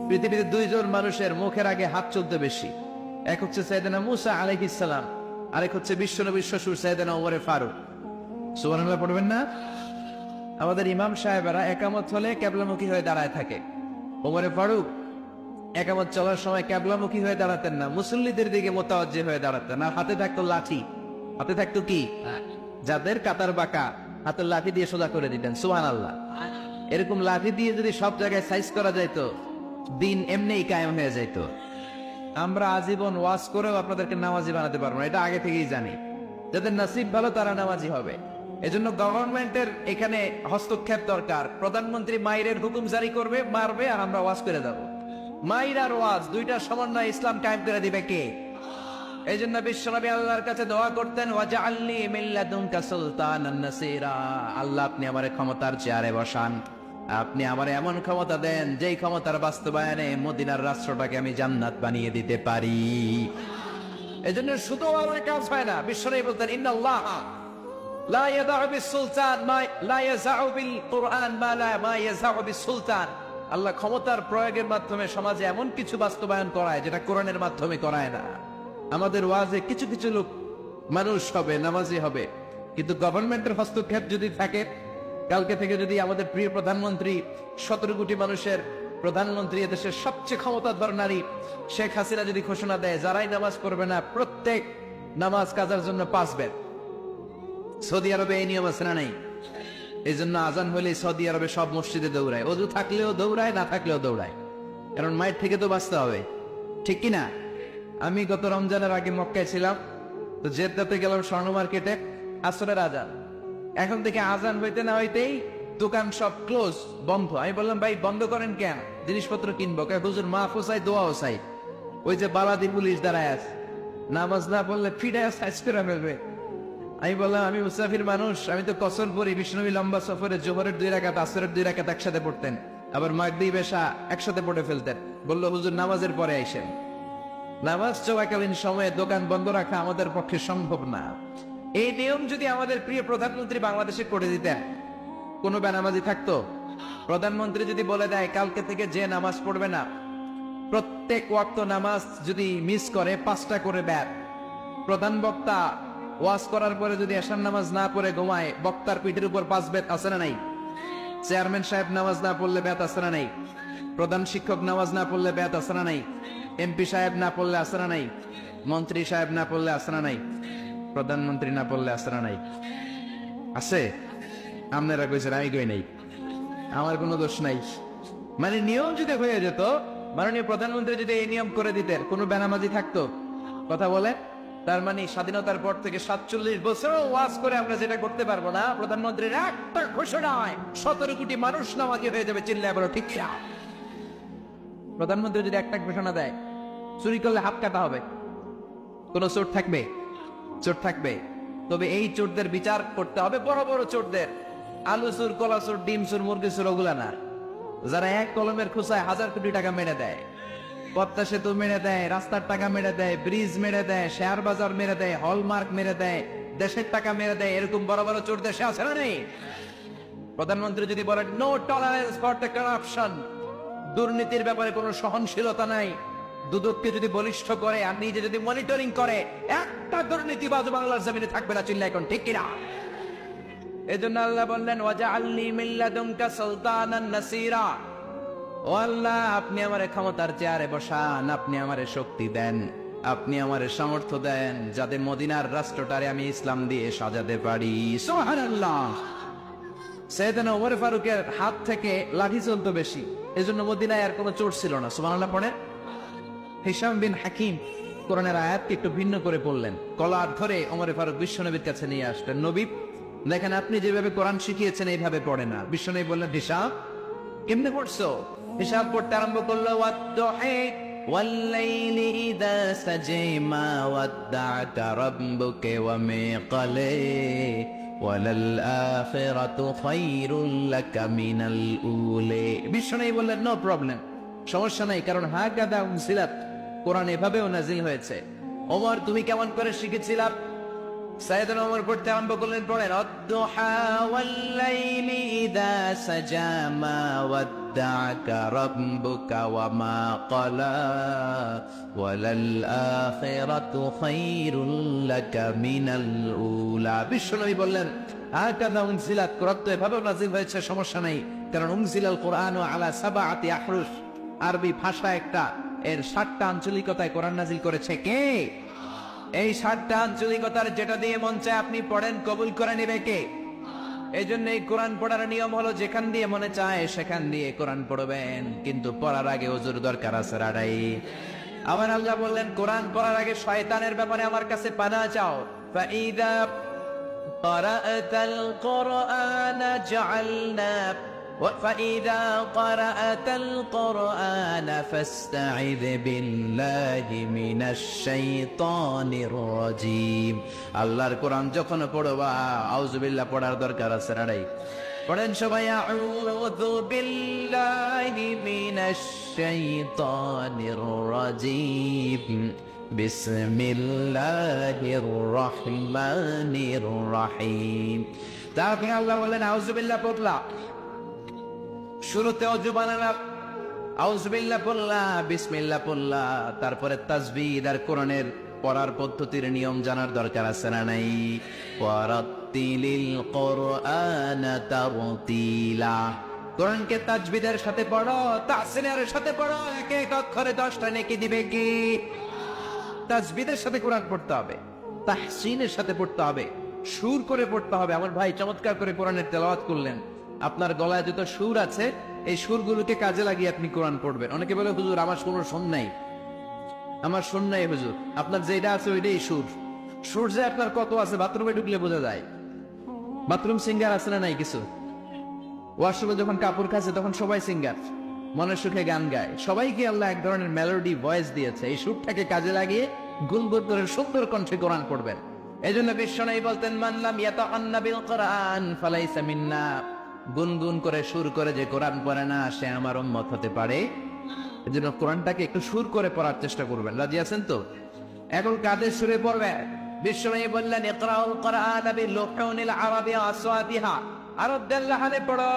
পৃথিবীতে দুইজন মানুষের মুখের আগে হাত চলতে বেশি, এক হচ্ছে সাইয়েদনা মুসা আলাইহিস সালাম, আরেক হচ্ছে বিশ্বনবীর শ্বশুর সাইয়েদনা ওমরে ফারুক। সুবহানাল্লাহ পড়বেন না? আমাদের ইমাম সাহেবেরা একামত হলে ক্যাবলামুখী হয়ে দাঁড়ায় থাকে। ওমরে ফারুক একামত চলার সময় ক্যাবলামুখী হয়ে দাঁড়াতেন না, মুসল্লিদের দিকে মোতাওয়াজ্জে হয়ে দাঁড়াতেন। আর হাতে থাকতো লাঠি, হাতে থাকতো কি, যাদের কাতার বাঁকা হাতের লাঠি দিয়ে সোজা করে দিতেন। সুবহানাল্লাহ। এরকম লাঠি দিয়ে যদি সব জায়গায় সাইজ করা যাইতো, দিন এমনিই কায়েম হয়ে যাইতো। আমরা আজীবন ওয়াজ করেও আপনাদেরকে নামাজি বানাতে পারবো না, এটা আগে থেকেই জানি। যাদের নসিব ভালো তারা নামাজি হবে। এজন্য গভর্নমেন্টের এখানে হস্তক্ষেপ দরকার। প্রধানমন্ত্রী মাইরের হুকুম জারি করবে, মারবে, আর আমরা ওয়াজ করে দেবো। মাইর আর ওয়াজ দুইটা সমন্বয় ইসলাম কায়েম করে দিবে কে? এই জন্য বিশ্বনবী আল্লাহর কাছে দোয়া করতেন, ওয়াজআলনি মিন লাদুনকা সুলতানান নাসীরা। আল্লাহ আপনি আমার ক্ষমতার চেয়ারে বসান, আপনি আমার এমন ক্ষমতা দেন যেই ক্ষমতার বাস্তবায়নে মদিনার রাষ্ট্রটাকে আমি জান্নাত বানিয়ে দিতে পারি। এজন্য শুধু আমার কাজ হয় না। বিশ্বনবী বলতেন, ইন্নাল্লাহ লা ইয়াদাউ বিস-সুলতান মা লা ইয়াযাউ বিল কুরআন মা ইয়াযাউ বিস-সুলতান। আল্লাহ ক্ষমতার প্রয়োগের মাধ্যমে সমাজে এমন কিছু বাস্তবায়ন করায় যেটা কোরআনের মাধ্যমে করায় না। আমাদের ওয়াজে কিছু কিছু লোক মানুষ হবে, নামাজি হবে, কিন্তু গভর্নমেন্টের হস্তক্ষেপ যদি থাকে, কালকে থেকে যদি আমাদের প্রিয় প্রধানমন্ত্রী, 17 কোটি মানুষের প্রধানমন্ত্রী, এদেশের সবচেয়ে ক্ষমতাধর নারী শেখ হাসিনা যদি ঘোষণা দেয় যারাই নামাজ পড়বে না প্রত্যেক নামাজ কাজার জন্য 5 বেত। সৌদি আরবে এই নিয়ম আছে না নাই? এই জন্য আজান হলে সৌদি আরবে সব মসজিদে দৌড়ায়, অজু থাকলেও দৌড়ায়, না থাকলেও দৌড়ায়, কারণ মায়ের থেকে তো বাঁচতে হবে, ঠিক কিনা? আমি গত রমজানের আগে মক্কায় ছিলাম, তো জেদ্দাতে গেলাম স্বর্ণ মার্কেটে, আসরের আজান। এখন থেকে আজান হইতে না হইতেই দোকান সব ক্লোজ, বন্ধ। আমি বললাম, ভাই বন্ধ করেন কেন? জিনিসপত্র কিনবো। হুজুর মাফও চাই, দোয়াও চাই। ওই যে বালাদি পুলিশ দাঁড়ায় আছে, নামাজ না পড়লে ফিডায় সাইজ করে ফেলবে। আমি বললাম, আমি মুসাফির মানুষ, আমি তো কসর পড়ি। বিষ্ণবী লম্বা সফরে জোহরের 2 রাকাত, আসরের 2 রাকাত একসাথে পড়তেন, আবার মাগরিব এশা একসাথে পড়ে ফেলতেন। বললো, হুজুর নামাজের পরে আইসেন। নামাজ চলাকালীন সময়ে দোকান বন্ধ রাখা আমাদের পক্ষে সম্ভব না। এই নিয়ম যদি আমাদের প্রিয় প্রধানমন্ত্রী বাংলাদেশে করে দিতেন, কোনো বেনামাজি থাকতো? প্রধানমন্ত্রী যদি বলে দেয় কালকে থেকে যে নামাজ পড়বে না, প্রত্যেক ওয়াক্ত নামাজ যদি মিস করে 5টা করে ব্যাট। প্রধান বক্তা ওয়াজ করার পরে যদি এশার নামাজ না পড়ে ঘুমায়, বক্তার পিঠের উপর 5 বেত আছে না নাই? চেয়ারম্যান সাহেব নামাজ না পড়লে ব্যাত আছে না নাই? প্রধান শিক্ষক নামাজ না পড়লে ব্যাত আছে না নাই? এমপি সাহেব না পড়লে আছে না নাই? মন্ত্রী সাহেব না পড়লে আছে না নাই? প্রধানমন্ত্রী না পড়লে আছে না নাই? আছে? আপনারা কইছেন, আমি কই নাই, আমার কোনো দোষ নাই। মানে নিয়ম যদি হয়ে যেত, মাননীয় প্রধানমন্ত্রী যদি এই নিয়ম করে দিতেন, কোনো বেনামাজি থাকতো? কথা বলে। তার মানে স্বাধীনতার পর থেকে 47 বছর ওয়াজ করে আমরা যেটা করতে পারবো না, প্রধানমন্ত্রীর একটা ঘোষণায় 17 কোটি মানুষ নামাজি হয়ে যাবে। চিল্লায় বলো ঠিক না? প্রধানমন্ত্রী যদি একটা ঘোষণা দেয়, চুরি করলে হাত কাটা হবে, কোন চোর থাকবে? চোর থাকবে। তবে এই চোরদের বিচার করতে হবে, বড় বড় চোরদের। আলু চোর, কলা চোর, ডিম চোর, মুরগি চোর, ওগুলা না। যারা এক কলমের খোঁচায় 1000 কোটি টাকা মেরে দেয়, পদ্মা সেতু মেরে দেয়, রাস্তার টাকা মেরে দেয়, ব্রিজ মেরে দেয়, শেয়ার বাজার মেরে দেয়, হলমার্ক মেরে দেয়, দেশের টাকা মেরে দেয়, এরকম বড় বড় চোর দেশে আছে না নেই? প্রধানমন্ত্রী যদি বলেন, no tolerance for the corruption, দুর্নীতির ব্যাপারে কোনো সহনশীলতা নাই, দুদককে যদি বলিষ্ঠ করে আর নিজে যদি মনিটরিং করে, একটা দুর্নীতিবাজ বাংলার জমিনে থাকবে না। চিল্লা এখন ঠিক কিনা? এজন্য আল্লাহ বললেন, ওয়াজআলনি মিন লাদুনকা সুলতানান নাসীরা। ও আল্লাহ, আপনি আমারে ক্ষমতার চেয়ারে বসান, আপনি আমারে শক্তি দেন, আপনি আমারে সামর্থ্য দেন, যাতে মদিনার রাষ্ট্রটারে আমি ইসলাম দিয়ে সাজাতে পারি। সুবহানাল্লাহ। সাইয়েদনা ওমর ফারুকের হাত থেকে লাঠি চলতো বেশি, এজন্য মদিনায় আর কোনো চোর ছিল না। সুবহানাল্লাহ পড়ে। হিশাম বিন হাকিম কোরআনের আয়াতকে একটু ভিন্ন করে পড়লেন, কলার ধরে ওমর ফারুক বিশ্বনবীর কাছে নিয়ে আসলেন। নবী, দেখেন আপনি যেভাবে কোরআন শিখিয়েছেন এইভাবে পড়ে না। বিশ্বনবী বললেন, হিশাম কেমনে পড়ছো? হিসাব পড়তে আরম্ভ করলো, ওয়াদ-দুহি ওয়াল-লাইলি ইযা সাজা মা ওয়াদ্দা'কা রাব্বুকা ওয়া মা ক্বালা ওয়ালাল আখিরাতু খায়রুল লাকা মিনাল উলা। বিশ্বনবী বললেন, নো প্রবলেম, সমস্যা নাই, কারণ হাকাদা উনজিলাত, কোরআন এভাবেও নাজিল হয়েছে। ওমর, তুমি কেমন করে শিখেছিলা? সাইয়েদনা ওমর পড়তে আরম্ভ করলেন, পড়েন, ওয়াদ-দুহা ওয়াল-লাইলি ইযা সাজা মা ওয়াদ্দাআকা রাব্বুকা ওয়া মা ক্বালা ওয়ালাল আখিরাতু খায়রুল লাকা মিনাল উলা। বিশ্বনবী বললেন হাকাযা উনজিলাত, কোরআন তো এভাবেও নাযিল হয়েছে, সমস্যা নাই, কারণ উনজিলাল কোরআনু আলা সাবআতি আহরুফ, আরবি ভাষা একটা, এর 7টা আঞ্চলিকতায় কোরআন নাযিল করেছে কে? এই 7টা আঞ্চলিকতার যেটা দিয়ে মন চায় আপনি পড়েন, কবুল করে নেবে কে? এই জন্য এই কোরআন পড়ার নিয়ম হলো যেখান দিয়ে মনে চায় সেখান দিয়ে কোরআন পড়বেন, কিন্তু পড়ার আগে ওযুর দরকার আছে রাডাই। আমার আল্লাহ বললেন কোরআন পড়ার আগে শয়তানের ব্যাপারে আমার কাছে পানাহ চাও। ফাইদা ক্বারাআতাল কুরআন জাআলনা فإذا قرأت القرآن فاستعذ بالله من الشيطان الرجيم। আল্লাহর কোরআন যখন পড়বা আউযু বিল্লাহ পড়ার দরকার আছে রাই, পড়েন সবাই আউযু বিল্লাহি মিনাশ শাইতানির রাজিম বিসমিল্লাহির রহমানির রহিম। তারপরে আল্লাহ বলেন আউযু বিল্লাহ পড়লা, শুরুতে অজু বানালা, আউযুবিল্লাহ পড়লা, বিসমিল্লাহ পড়লা, তারপরে তাসবিহ আর কোরআনের পড়ার পদ্ধতির নিয়ম জানার দরকার আছে না নাই? ওয়ারাত্তিলিল কুরআনা তারতিলা, কোরআনকে তাজবিদের সাথে পড়ো, তাহসিনের সাথে পড়ো, এক এক অক্ষরে 10টা নেকি দিবে কি? তাজবিদের সাথে কোরআন পড়তে হবে, তাহসিনের সাথে পড়তে হবে, সুর করে পড়তে হবে। আমার ভাই চমৎকার করে কোরআনের তেলাওয়াত করলেন, আপনার গলায় যত সুর আছে এই সুরগুলোকে কাজে লাগিয়ে আপনি কোরআন পড়বেন। অনেকে বলে হুজুর আমার কোনো সুর নাই, আমার সুর নাই হুজুর। আপনার যেটা আছে ওইটাই সুর। সুর যে আপনার কত আছে বাথরুমে ঢুকলে বোঝা যায়। বাথরুম সিঙ্গার আছে না নাই কিছু? ওয়াশরুমে যখন কাপড় কাচে তখন সবাই সিঙ্গার, মনের সুখে গান গায়। সবাইকে আল্লাহ এক ধরনের মেলোডি ভয়েস দিয়েছে, এই সুরটাকে কাজে লাগিয়ে গুনগুন করে সুন্দর কণ্ঠে কোরআন পড়বেন। এই জন্য বিশ্বনবী বলতেন মান লাম ইয়াতাআন্না বিল কোরআন ফালাইসা মিন্না, গুনগুন করে সুর করে যে কোরআন পড়ে না সে আমার উম্মত হতে পারে। এজন্য কোরআনটাকে একটু সুর করে পড়ার চেষ্টা করবেন। রাজি আছেন তো? এখন কাদের সুরে পড়বে? বিশ্বনবী বললেন ইকরাউল কোরআন বিলুহুনিল আরাবি আসওয়াতিহা, আরবদের লাহানে পড়ো,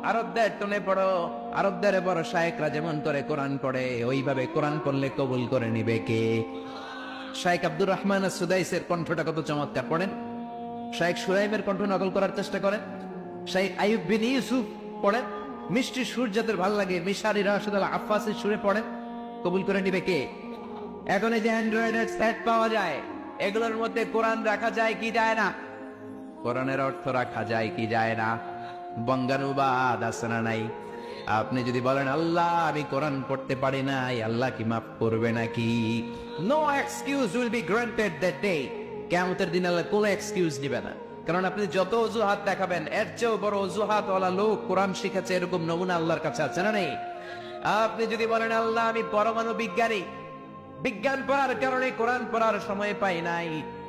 আরবদের টোনে পড়ো, আরবদের বড় শায়েখরা যেমন করে কোরআন পড়ে ওইভাবে কোরআন পড়লে কবুল করে নিবে কে? শায়েখ আব্দুর রহমান আস-সুদাইসের কণ্ঠটা কত চমৎকার, পড়েন। শায়েখ সুরাইমের কণ্ঠ নকল করার চেষ্টা করেন। শাইখ আইয়ুব বিন ইউসুফ পড়েন, মিষ্টি সুর যাদের ভালো লাগে মিশারি রাশিদ আল আফফাসের সুরে পড়েন, কবুল করে নিবে কে? এখন এই যে অ্যান্ড্রয়েডের সেট পাওয়া যায়, এগুলোর মধ্যে কোরআন রাখা যায় কি যায় না? কোরআনের অর্থ রাখা যায় কি যায় না? বঙ্গানুবাদ আছে না নাই? আপনি যদি বলেন আল্লাহ আমি কোরআন পড়তে পারি নাই, আল্লাহ কি মাফ করবে নাকি? No excuse will be granted that day. কিয়ামতের দিন আল্লাহ কোনো এক্সকিউজ দিবে না, কারণ আপনি যত অজুহাত দেখাবেন এর চেয়েও বড় অজুহাত ওয়ালা লোক কোরআন শিখেছে এরকম নমুনা আল্লাহর কাছে আছে না নেই? আপনি যদি বলেন আল্লাহ আমি পরমাণু বিজ্ঞানী, বিজ্ঞান পড়ার কারণে কোরআন পড়ার সময় পাই নাই,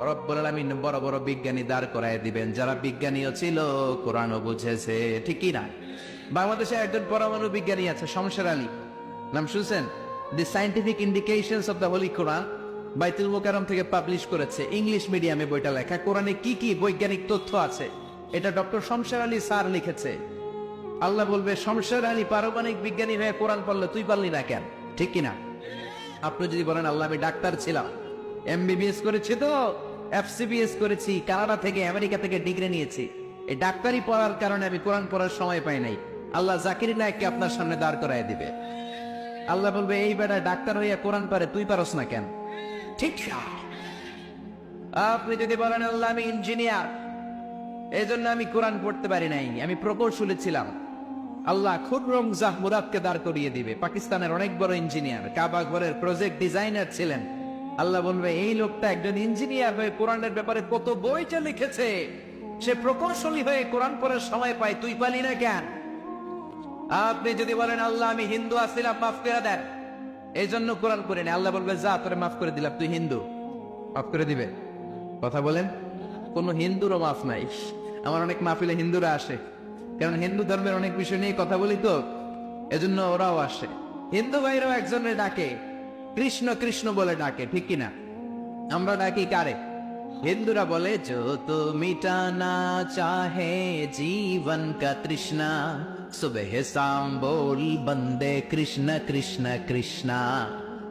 রব্বুল আলামিন বড় বড় বিজ্ঞানী দাঁড় করায় দিবেন যারা বিজ্ঞানীও ছিল কোরআনও বুঝেছে, ঠিক কি না? বাংলাদেশে একজন পরমাণু বিজ্ঞানী আছে, শমশের আলী, নাম শুনছেন? The scientific indications of the holy Quran, Baitul Mukarram থেকে পাবলিশ করেছে, ইংলিশ মিডিয়ামে বইটা লেখা। কোরআনে কি কি বৈজ্ঞানিক তথ্য আছে এটা ডক্টর শমশের আলী স্যার লিখেছে। আল্লাহ বলবে শমশের আলী পারমাণবিক বিজ্ঞানী হয়ে কোরআন পড়লে তুই পারলি না কেন? ঠিক কিনা? আপনি যদি বলেন আল্লাহ আমি ডাক্তার ছিলাম, এমবিবিএস করেছি, তো এফসিবিএস করেছি, কানাডা থেকে আমেরিকা থেকে ডিগ্রি নিয়েছি, এই ডাক্তারি পড়ার কারণে আমি কোরআন পড়ার সময় পাই নাই, আল্লাহ জাকির নায়েককে আপনার সামনে দাঁড় করায় দিবে। আল্লাহ বলবে এই বেটা ডাক্তার হইয়া কোরআন পারে, তুই পারস না কেন? ঠিক। আপনি যদি বলেন আল্লাহ আমি ইঞ্জিনিয়ার, এই জন্য আমি কোরআন পড়তে পারি নাই, আমি প্রকৌশলী ছিলাম, আল্লাহ খুররম জাহ মুরাদকে দাঁড় করিয়ে দিবে, পাকিস্তানের অনেক বড় ইঞ্জিনিয়ার, কাবা ঘরের প্রজেক্ট ডিজাইনার ছিলেন। আল্লাহ বলবে এই লোকটা একজন ইঞ্জিনিয়ার হয়ে কোরআনের ব্যাপারে কত বইটা লিখেছে, সে প্রকৌশলী হয়ে কোরআন পড়ার সময় পায়, তুই পালি না কেন? আপনি যদি বলেন আল্লাহ আমি হিন্দু আসছিলাম, মাফ করে দেন, এই জন্য কোরআন পড়ি না, আল্লাহ বলবে যা তোরে মাফ করে দিলাম, তুই হিন্দু, মাফ করে দিবে? কথা বলেন, কোন হিন্দুরও মাফ নাই। আমার অনেক মাহফিলে হিন্দুরা আসে, কারণ হিন্দু ধর্মের অনেক বিষয় নিয়ে কথা বলি তো, এজন্য ওরাও আসে। হিন্দু ভাইরাও একজনের ডাকে কৃষ্ণ কৃষ্ণ বলে ডাকে, ঠিক কিনা? আমরা ডাকি কারে? হিন্দুরা বলে जो तो मिटाना चाहे जीवन का तृष्णा সুবহ শাম बोल बंदे कृष्ण कृष्ण कृष्णा,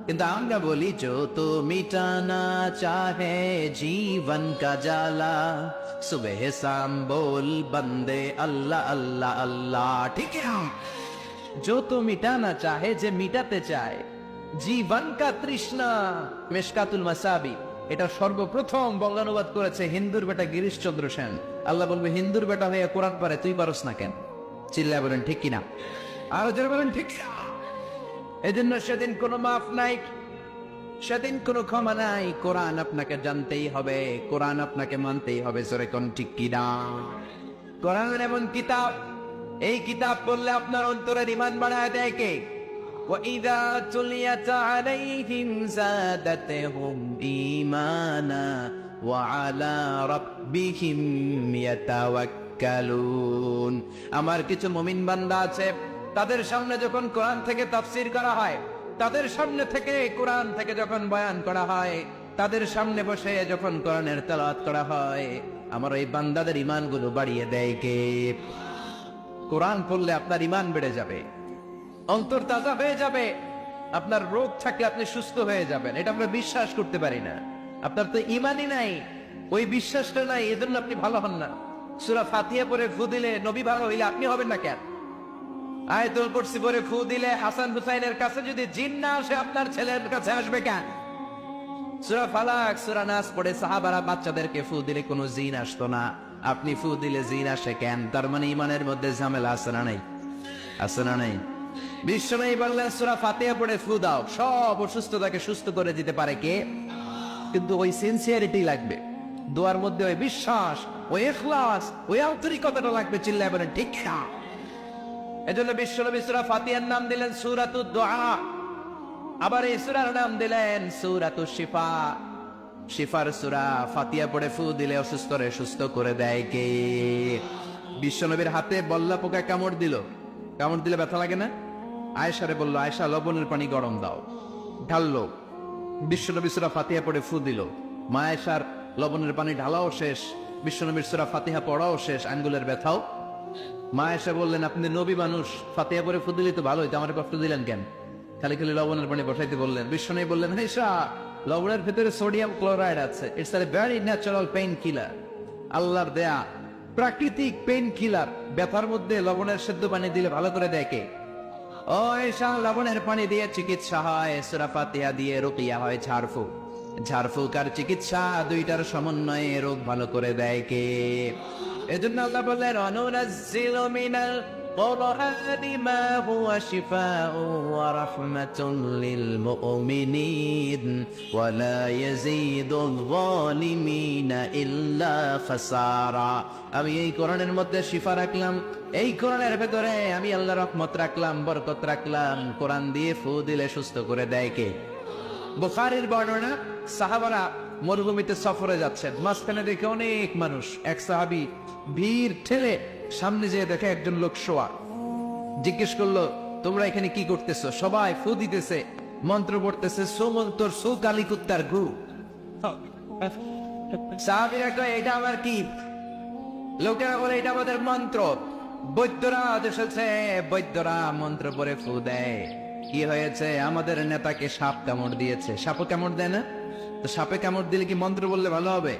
কিন্তু আমরা বলি जो तो मिटाना चाहे जीवन का जाला, सुबह शाम बोल बंदे अल्लाह अल्लाह अल्लाह। ठीक है, जो तो मिटाना चाहे, যে মিটাতে চায় জীবন কা তৃষ্ণা। মিশকাতুল মাসাবি এটা সর্বপ্রথম বঙ্গানুবাদ করেছে হিন্দুর বেটা গিরিশচন্দ্র সেন। আল্লাহ বলবে, হিন্দুর বেটা হয়ে কোরআন পারে, তুই পারস না কেন? চিল্লায় বলেন ঠিক কিনা, আরো জোরে বলেন ঠিক কিনা। এজন্য সেদিন কোনো মাফ নাই, সেদিন কোনো ক্ষমা নাই। কোরআন আপনাকে জানতেই হবে, কোরআন আপনাকে মানতেই হবে। জোরে কোন ঠিক কিনা। কোরআন এমন কিতাব, এই কিতাব পড়লে আপনার অন্তরের ঈমান বাড়ায় দেয় কে? وَإِذَا تُلِيَتْ عَلَيْهِمْ زَادَتْهُمْ إِيمَانًا وَعَلَى رَبِّهِمْ يَتَوَكَّلُونَ। আমার কিছু মুমিন বান্দা আছে, তাদের সামনে যখন কোরআন থেকে তাফসীর করা হয়, তাদের সামনে থেকে কোরআন থেকে যখন বয়ান করা হয়, তাদের সামনে বসে যখন কোরআনের তেলাওয়াত করা হয়, আমার এই বান্দাদের ঈমানগুলো বাড়িয়ে দেয় কে? কোরআন পড়লে আপনার ঈমান বেড়ে যাবে, অন্তর তাজা হয়ে যাবে, আপনার রোগ থাকলে আপনি সুস্থ হয়ে যাবেন। এটা আমরা বিশ্বাস করতে পারি না। আপনার তো ঈমানই নাই, ওই বিশ্বাসটা নাই, এজন্য আপনি ভালো হন না। সূরা ফাতিহা পড়ে ফু দিলে নবী ভালো হইলে আপনি হবেন না কেন? আয়াতুল কুরসি পড়ে ফু দিলে হাসান হুসাইনের কাছে যদি জিন না আসে, আপনার ছেলের কাছে আসবে কেন? সূরা ফালাক সূরা নাস পড়ে সাহাবারা বাচ্চাদেরকে ফু দিলে কোনো জিন আসতো না, আপনি ফু দিলে জিন আসে কেন? তার মানে ঈমানের মধ্যে ঝামেলা আছে না নাই? আছে না নাই? বিশ্বনবী বললেন, সূরা ফাতিহা পড়ে ফু দাও, সব অসুস্থতাকে সুস্থ করে দিতে পারে কে? কিন্তু ওই সিনসিয়ারিটি লাগবে, দোয়ার মধ্যে ওই বিশ্বাস, ওই ইখলাস, ওই আন্তরিকতাটা লাগবে। চিল্লায় বলেন ঠিক না। এজন্য বিশ্বনবী সূরা ফাতিহার নাম দিলেন সূরাতুদ দুআ, আবার এই সূরার নাম দিলেন সূরাতুশ শিফা। শিফার সূরা। ফাতিহা পড়ে ফু দিলে অসুস্থরে সুস্থ করে দেয় কে? বিশ্বনবীর হাতে বল্লা পোকা কামড় দিল, কামড় দিলে ব্যথা লাগে না? আয়েশারে বলল, আয়েশা লবণের পানি গরম দাও, ঢাললো। বিশ্বনবী সূরা ফাতিহা পড়ে ফু দিল, মা আয়েশার লবণের পানি ঢালাও শেষ, বিশ্বনবীর সূরা ফাতিহা পড়াও শেষ, আঙ্গুলের ব্যথাও। মা আয়েশা বললেন, আপনি নবী মানুষ, ফাতিহা পড়ে ফু দিলে তো ভালো হইতো, আমার কষ্ট দিলেন কেন? খালি খালি লবণের পানি বসাইতে বললেন। বিশ্বনবী বললেন, আয়েশা, লবণের ভেতরে সোডিয়াম ক্লোরাইড আছে, it's a very natural pain killer. আল্লাহর দেয়া প্রাকৃতিক পেইন কিলার। ব্যথার মধ্যে লবণের সেদ্ধ পানি দিলে ভালো করে দেয় কে? ও আয়েশা, লবণের পানি দিয়ে চিকিৎসা হয়, সূরা ফাতিহা দিয়ে রুকিয়া হয়, ঝাড়ফুঁক। ঝাড়ফুঁক আর চিকিৎসা দুইটার সমন্বয়ে রোগ ভালো করে দেয় কে? এজন্য আল্লাহ বললেন, অনুনাজ্জিলু মিনাল কুরআনি মা হুয়া শিফাউন ওয়া রাহমাতুল লিল মুমিনিন ওয়া লা ইয়াজিদুল যালিমিনা ইল্লা খাসারা। আমি এই কোরআনের মধ্যে শিফা রাখলাম, এই কোরআনের ভেতরে আমি আল্লাহ রহমত রাখলাম, বরকত রাখলাম। কোরআন দিয়ে ফু দিলে সুস্থ করে দেয় কে? বুখারীর বর্ণনা, সাহাবারা মরুভূমিতে সফরে যাচ্ছেন, মাঝখানে দেখে অনেক মানুষ। এক সাহাবী ভিড় ঠেলে সামনে যেয়ে দেখে একজন লোক শোয়া। জিজ্ঞেস করলো, তোমরা এখানে কি করতেছো? সবাই ফু দিতেছে, মন্ত্র পড়তেছে, সুমন্তর সু কালী কুত্তার গু। সাহাবীরা কয়, এটা আমার কি? লোকেরা বলে, এটা আমাদের মন্ত্র। বৈদ্যরা এসেছে, বৈদ্যরা মন্ত্র পড়ে ফু দেয়। কি হয়েছে? আমাদের নেতাকে সাপ কামড় দিয়েছে। সাপও কামড় দেয় না? তো সাপে কামড় দিলে কি মন্ত্র বললে ভালো হবে?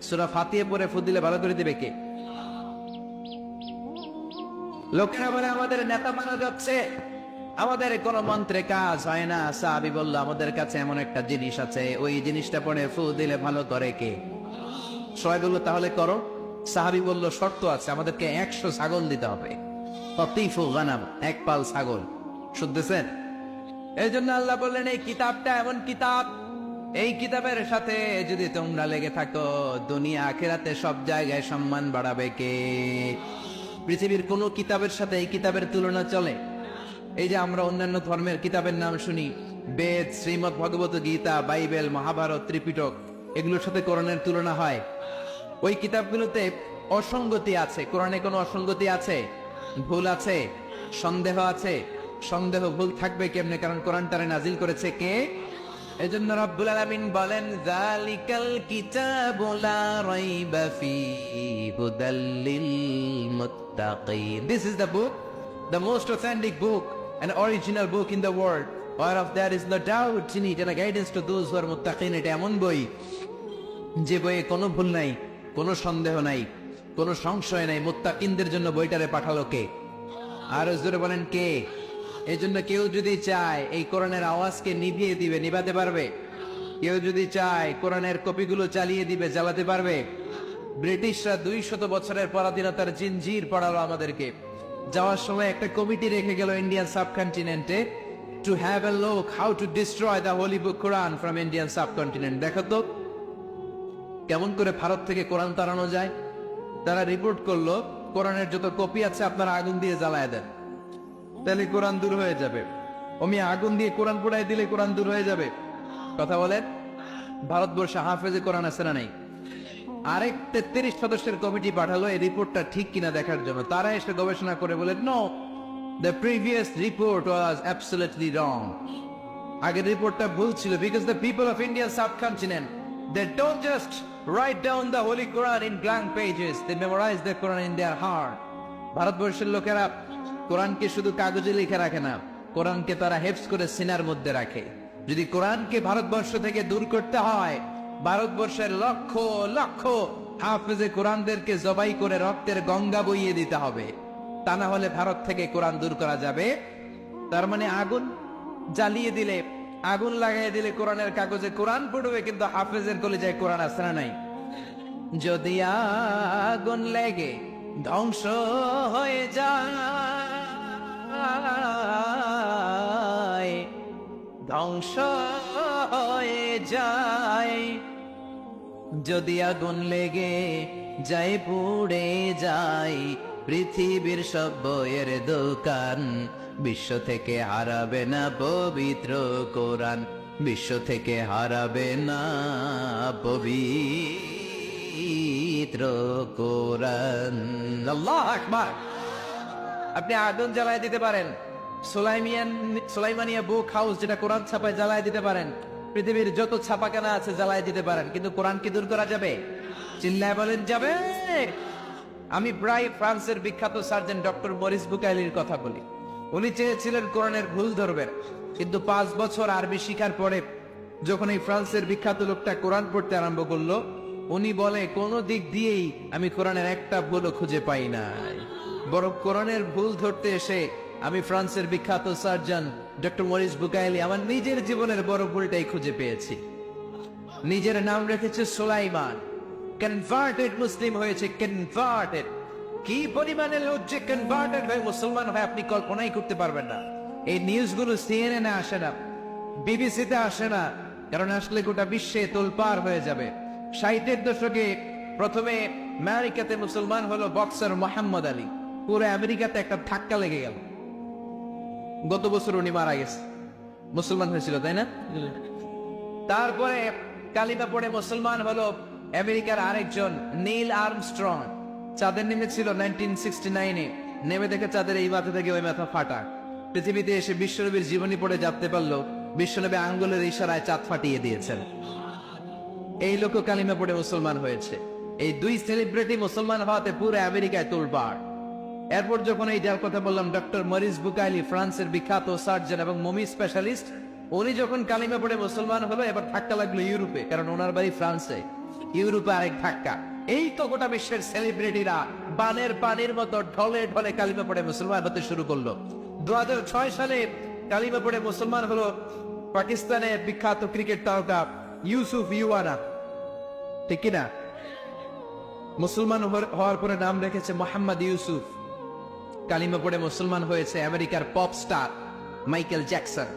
সূরা ফাতিহা পড়ে ফু দিলে ভালো করে দিবে কে? লোকেরা বলে, আমাদের নেতা মারা যাচ্ছে, আমাদের কোন মন্ত্রে কাজ হয় না। সাহাবী বলল, আমাদের কাছে এমন একটা জিনিস আছে, ওই জিনিসটা পড়ে ফু দিলে ভালো করে কে? সবাই বলল, তাহলে করো। সাহাবী বলল, শর্ত আছে, আমাদেরকে 100 ছাগল দিতে হবে। ততিফু গানাম, এক পাল ছাগল। শুনতেছেন? এই জন্য আল্লাহ বললেন, এই কিতাবটা এমন কিতাব, এই কিতাবের সাথে যদি তোমরা লেগে থাকো, দুনিয়া আখিরাতে সব জায়গায় সম্মান বাড়াবে কে? পৃথিবীর কোন কিতাবের সাথে এই কিতাবের তুলনা চলে? এই যে আমরা অন্যান্য ধর্মের কিতাবের নাম শুনি, বেদ, শ্রীমদ্ ভগবত গীতা, বাইবেল, মহাভারত, ত্রিপিটক, এগুলোর সাথে কোরআনের তুলনা হয়? ওই কিতাবগুলোতে অসঙ্গতি আছে। কোরআনে কোনো অসঙ্গতি আছে? ভুল আছে? সন্দেহ আছে? সন্দেহ ভুল থাকবে কেমনে? কারণ কোরআনটারে নাজিল করেছে কে? এজন্য রব্বুল আলামিন বলেন, যালিকাল কিতাবু লা রাইবা ফীহি হুদাল লিল মুত্তাকিন। This is the book the most authentic book, an original book in the world, whereof there is no doubt in it and a guidance to those who are muttaqin. এটা এমন বই যে বইয়ে কোনো ভুল নাই, কোনো সন্দেহ নাই, কোনো সংশয় নাই। মুত্তাকিনদের জন্য বইটারে পাঠালো কে? আর জোরে বলেন কে? এই জন্য কেউ যদি চায় এই কোরআনের আওয়াজকে নিভিয়ে দিবে, নিভাতে পারবে? কেউ যদি চায় কোরআনের কপিগুলো চালিয়ে দিবে, জ্বালাতে পারবে? ব্রিটিশরা 200 বছরের পরাধীনতার জিনজির পড়ালো আমাদেরকে। যাওয়ার সময় একটা কমিটি রেখে গেল ইন্ডিয়ান সাবকন্টিনেন্টে, to have a look how to destroy the holy book Quran from Indian subcontinent. দেখো তো কেমন করে ভারত থেকে কোরআন তাড়ানো যায়। তারা রিপোর্ট করলো কোরআনের যত কপি আছে আপনারা আগুন দিয়ে জ্বালায় দেন, তাহলে কোরআন দূর হয়ে যাবে। আমি আগুন দিয়ে কোরআন পোড়ায় দিলে কোরআন দূর হয়ে যাবে? কথা বলেন। ভারতবর্ষে হাফেজে কোরআন আছে না নাই? আরেক 33 সদস্যের কমিটি পাঠালো এই রিপোর্টটা ঠিক কিনা দেখার জন্য। তারা এসে গবেষণা করে বলে, no, the previous report was absolutely wrong. আগের রিপোর্টটা ভুল ছিল, because the people of Indian subcontinent, they don't just write down the holy Quran in blank pages, they memorize the Quran in their heart. ভারতবর্ষের লোকেরা কোরআনকে শুধু কাগজে লিখে রাখে না, কোরআনকে তারা হেফজ করে সিনার মধ্যে রাখে। যদি কোরআনকে ভারতবর্ষ থেকে দূর করতে হয়, ভারতবর্ষের লক্ষ লক্ষ হাফেজে কোরআনদেরকে জবাই করে রক্তের গঙ্গা বইয়ে দিতে হবে, তা না হলে ভারত থেকে কোরআন দূর করা যাবে। তার মানে আগুন জ্বালিয়ে দিলে, আগুন লাগাই দিলে কোরআনের কাগজে কোরআন পড়বে, কিন্তু হাফেজের কলিজায় কোরআন আছে না নাই? যদি আগুন লেগে ধ্বংস হয়ে যায়, ধ্বংস হয়ে যায়, যদি আগুন লেগে যায় পুড়ে যায় পৃথিবীর সব বইয়ের দোকান, বিশ্ব থেকে হারাবে না পবিত্র কোরআন, বিশ্ব থেকে হারাবে না পবিত্র কোরআন। আল্লাহু আকবার। আপনি আগুন জ্বালায় দিতে পারেন, সুলাইমানিয়া বুক হাউস যেটা কোরআন ছাপায় জ্বালায় দিতে পারেন, পৃথিবীর যত ছাপাখানা আছে জ্বালায় দিতে পারেন, কিন্তু কোরআন কি দূর করা যাবে? চিল্লায় বলেন যাবে? আমি প্রায় ফ্রান্সের বিখ্যাত সার্জন ডক্টর মরিস বুকাইলির কথা বলি। উনি চেয়েছিলেন কোরআনের ভুল ধরবেন, কিন্তু 5 বছর আরবি শিখার পরে যখন এই ফ্রান্সের বিখ্যাত লোকটা কোরআন পড়তে আরম্ভ করলো, উনি বলে কোন দিক দিয়েই আমি কোরআনের একটা ভুলও খুঁজে পাই নাই, বরং কোরআনের ভুল ধরতে এসে আমি ফ্রান্সের বিখ্যাত সার্জন ডক্টর মরিস বুকাইলি আমার নিজের জীবনের বড় ভুলটাই খুঁজে পেয়েছি। নিজের নাম রেখেছে সুলাইমান, কনভার্টেড মুসলিম হয়েছে, কনভার্টেড। কি পরিমাণে লোক যে কনভার্টেড হয়ে মুসলমান হয় আপনি কল্পনাই করতে পারবেন না। এই নিউজগুলো সিএনএন এ আসে না, বিবিসিতে আসে না, কারণ আসলে গোটা বিশ্বে তোলপাড় হয়ে যাবে। 60-এর দশকে প্রথমে আমেরিকাতে মুসলমান হলো বক্সার মোহাম্মদ আলী, পুরো আমেরিকাতে একটা ধাক্কা লেগে গেল। গত বছর উনি মারা গেছে, মুসলমান হয়েছিল তাই না? তারপরে কালিমা পড়ে মুসলমান হলো আমেরিকার আরেকজন নীল আর্মস্ট্রং। চাঁদের নেমেছিল 1969-এ, নেমে দেখে চাঁদের এই মাথা থেকে ওই মাথা ফাটা। পৃথিবীতে এসে বিশ্বনবীর জীবনী পড়ে জানতে পারলো বিশ্বনবী আঙ্গুলের ইশারায় চাঁদ ফাটিয়ে দিয়েছেন। এই লোক কালিমা পড়ে মুসলমান হয়েছে। এই দুই সেলিব্রিটি মুসলমান হওয়াতে পুরো আমেরিকায় তোলপাড়। এরপর যখন এই যার কথা বললাম ডক্টর মরিস বুকাইলি, ফ্রান্সের বিখ্যাত সার্জন এবং মমি স্পেশালিস্ট, উনি যখন কালিমা পড়ে মুসলমান হলো, এবার ধাক্কা লাগলো ইউরোপে, কারণ ওনার বাড়ি ফ্রান্সে। ইউরোপে আরেক ধাক্কা। এই তো গোটা বিশ্বের সেলিব্রিটিরা বানের পানির মতো ঢলে ঢলে কালিমা পড়ে মুসলমান হতে শুরু করলো। 2006 সালে কালিমা পড়ে মুসলমান হলো পাকিস্তানের বিখ্যাত ক্রিকেট তারকা ইউসুফ ইউয়ানা, ঠিক কিনা? মুসলমান হওয়ার পরে নাম রেখেছে মোহাম্মদ ইউসুফ। কালিমা পড়ে মুসলমান হয়েছে আমেরিকার পপ স্টার মাইকেল জ্যাকসন।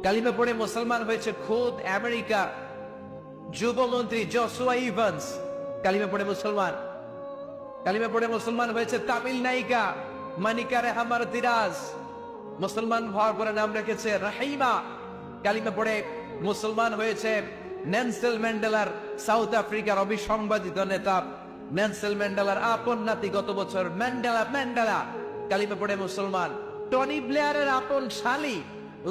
কালিমা পড়ে মুসলমান হয়েছে খোদ আমেরিকা যুবমন্ত্রী জসুয়া ইভান্স, কালিমা পড়ে মুসলমান। কালিমা পড়ে মুসলমান হয়েছে তামিল নায়িকা মানিকা রেহামার দিরাজ, মুসলমান হওয়ার পরে নাম রেখেছে রাহিমা। কালিমা পড়ে মুসলমান হয়েছে নেলসন ম্যান্ডেলার, সাউথ আফ্রিকার অবিসংবাদিত নেতা নেলসন ম্যান্ডেলার আপন নাতি গত বছর ম্যান্ডেলা কালিমা পড়ে মুসলমান। টনি ব্লেয়ারের আপন শালী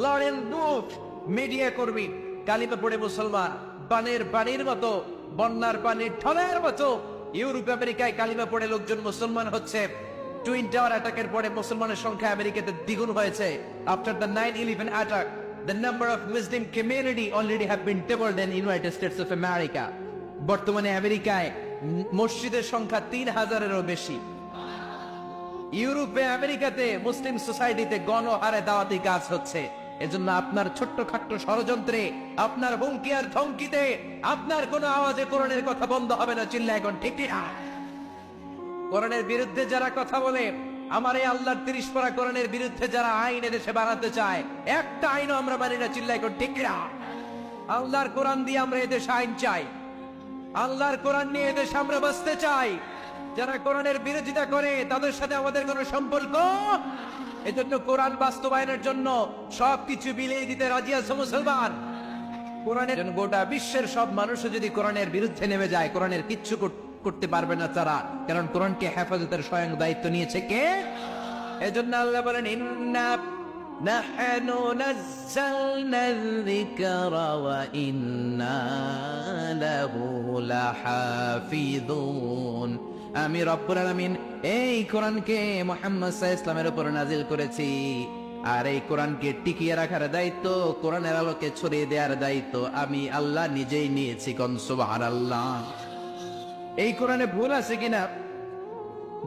লরেন বুথ, মিডিয়া কর্মী, কালিমা পড়ে মুসলমান। বানের পানির মতো, বন্যার পানির ঢলের মতো ইউরোপ আমেরিকায় কালিমা পড়ে লোকজন মুসলমান হচ্ছে। টুইন টাওয়ার অ্যাটাকের পরে মুসলমানের সংখ্যা আমেরিকাতে দ্বিগুণ হয়েছে। After the 9/11 attack, the number of Muslim community already have been doubled in United States of America. বর্তমানে আমেরিকায় মসজিদের সংখ্যা 3000-এরও বেশি। ইউরোপে, আমেরিকাতে মুসলিম সোসাইটিতে গণহারে দাওয়াতি কাজ হচ্ছে। এজন্য আপনার ছোট্ট খাট্ট ষড়যন্ত্রে, আপনার হুমকি আর ধমকিতে, আপনার কোনো আওয়াজে কোরআনের কথা বন্ধ হবে না। চিল্লা এখন ঠিক না। কোরআনের বিরুদ্ধে যারা কথা বলে, আমার এই আল্লাহর 30 পারা কোরআনের বিরুদ্ধে যারা আইন এদেশে বানাতে চায়, একটা আইনও আমরা মানি না। চিল্লা এখন ঠিক না। আল্লাহর কোরআন দিয়ে আমরা এদেশে আইন চাই, আল্লাহর কোরআন নিয়ে এদেশে আমরা বাঁচতে চাই। যারা কোরআনের বিরোধিতা করে তাদের সাথে আমাদের কোনো সম্পর্ক। এজন্য কোরআন বাস্তবায়নের জন্য সবকিছু বিলিয়ে দিতে রাজি আছে মুসলমান। কোরআনের গোটা বিশ্বের সব মানুষও যদি কোরআনের বিরুদ্ধে নেমে যায়, কোরআনের কিচ্ছু করতে পারবে না তারা, কারণ কোরআনকে হেফাজতের স্বয়ং দায়িত্ব নিয়েছে কে? এজন্য আল্লাহ বলেন, ইন্না নাহনু নাযালনা যিকরা ওয়া ইন্না লাহু লাহাফিযুন। আমি রব্বুল আলামিন এই কোরআনকে মুহাম্মদ সাল্লাল্লাহু আলাইহি ওয়াসাল্লামের উপর নাজিল করেছি, আর এই কোরআনকে টিকিয়ে রাখার দায়িত্ব, কোরআনের আলোকে ছড়িয়ে দেওয়ার দায়িত্ব আমি আল্লাহ নিজেই নিয়েছি। কোন সুবহানাল্লাহ। এই কোরআনে ভুল আছে কিনা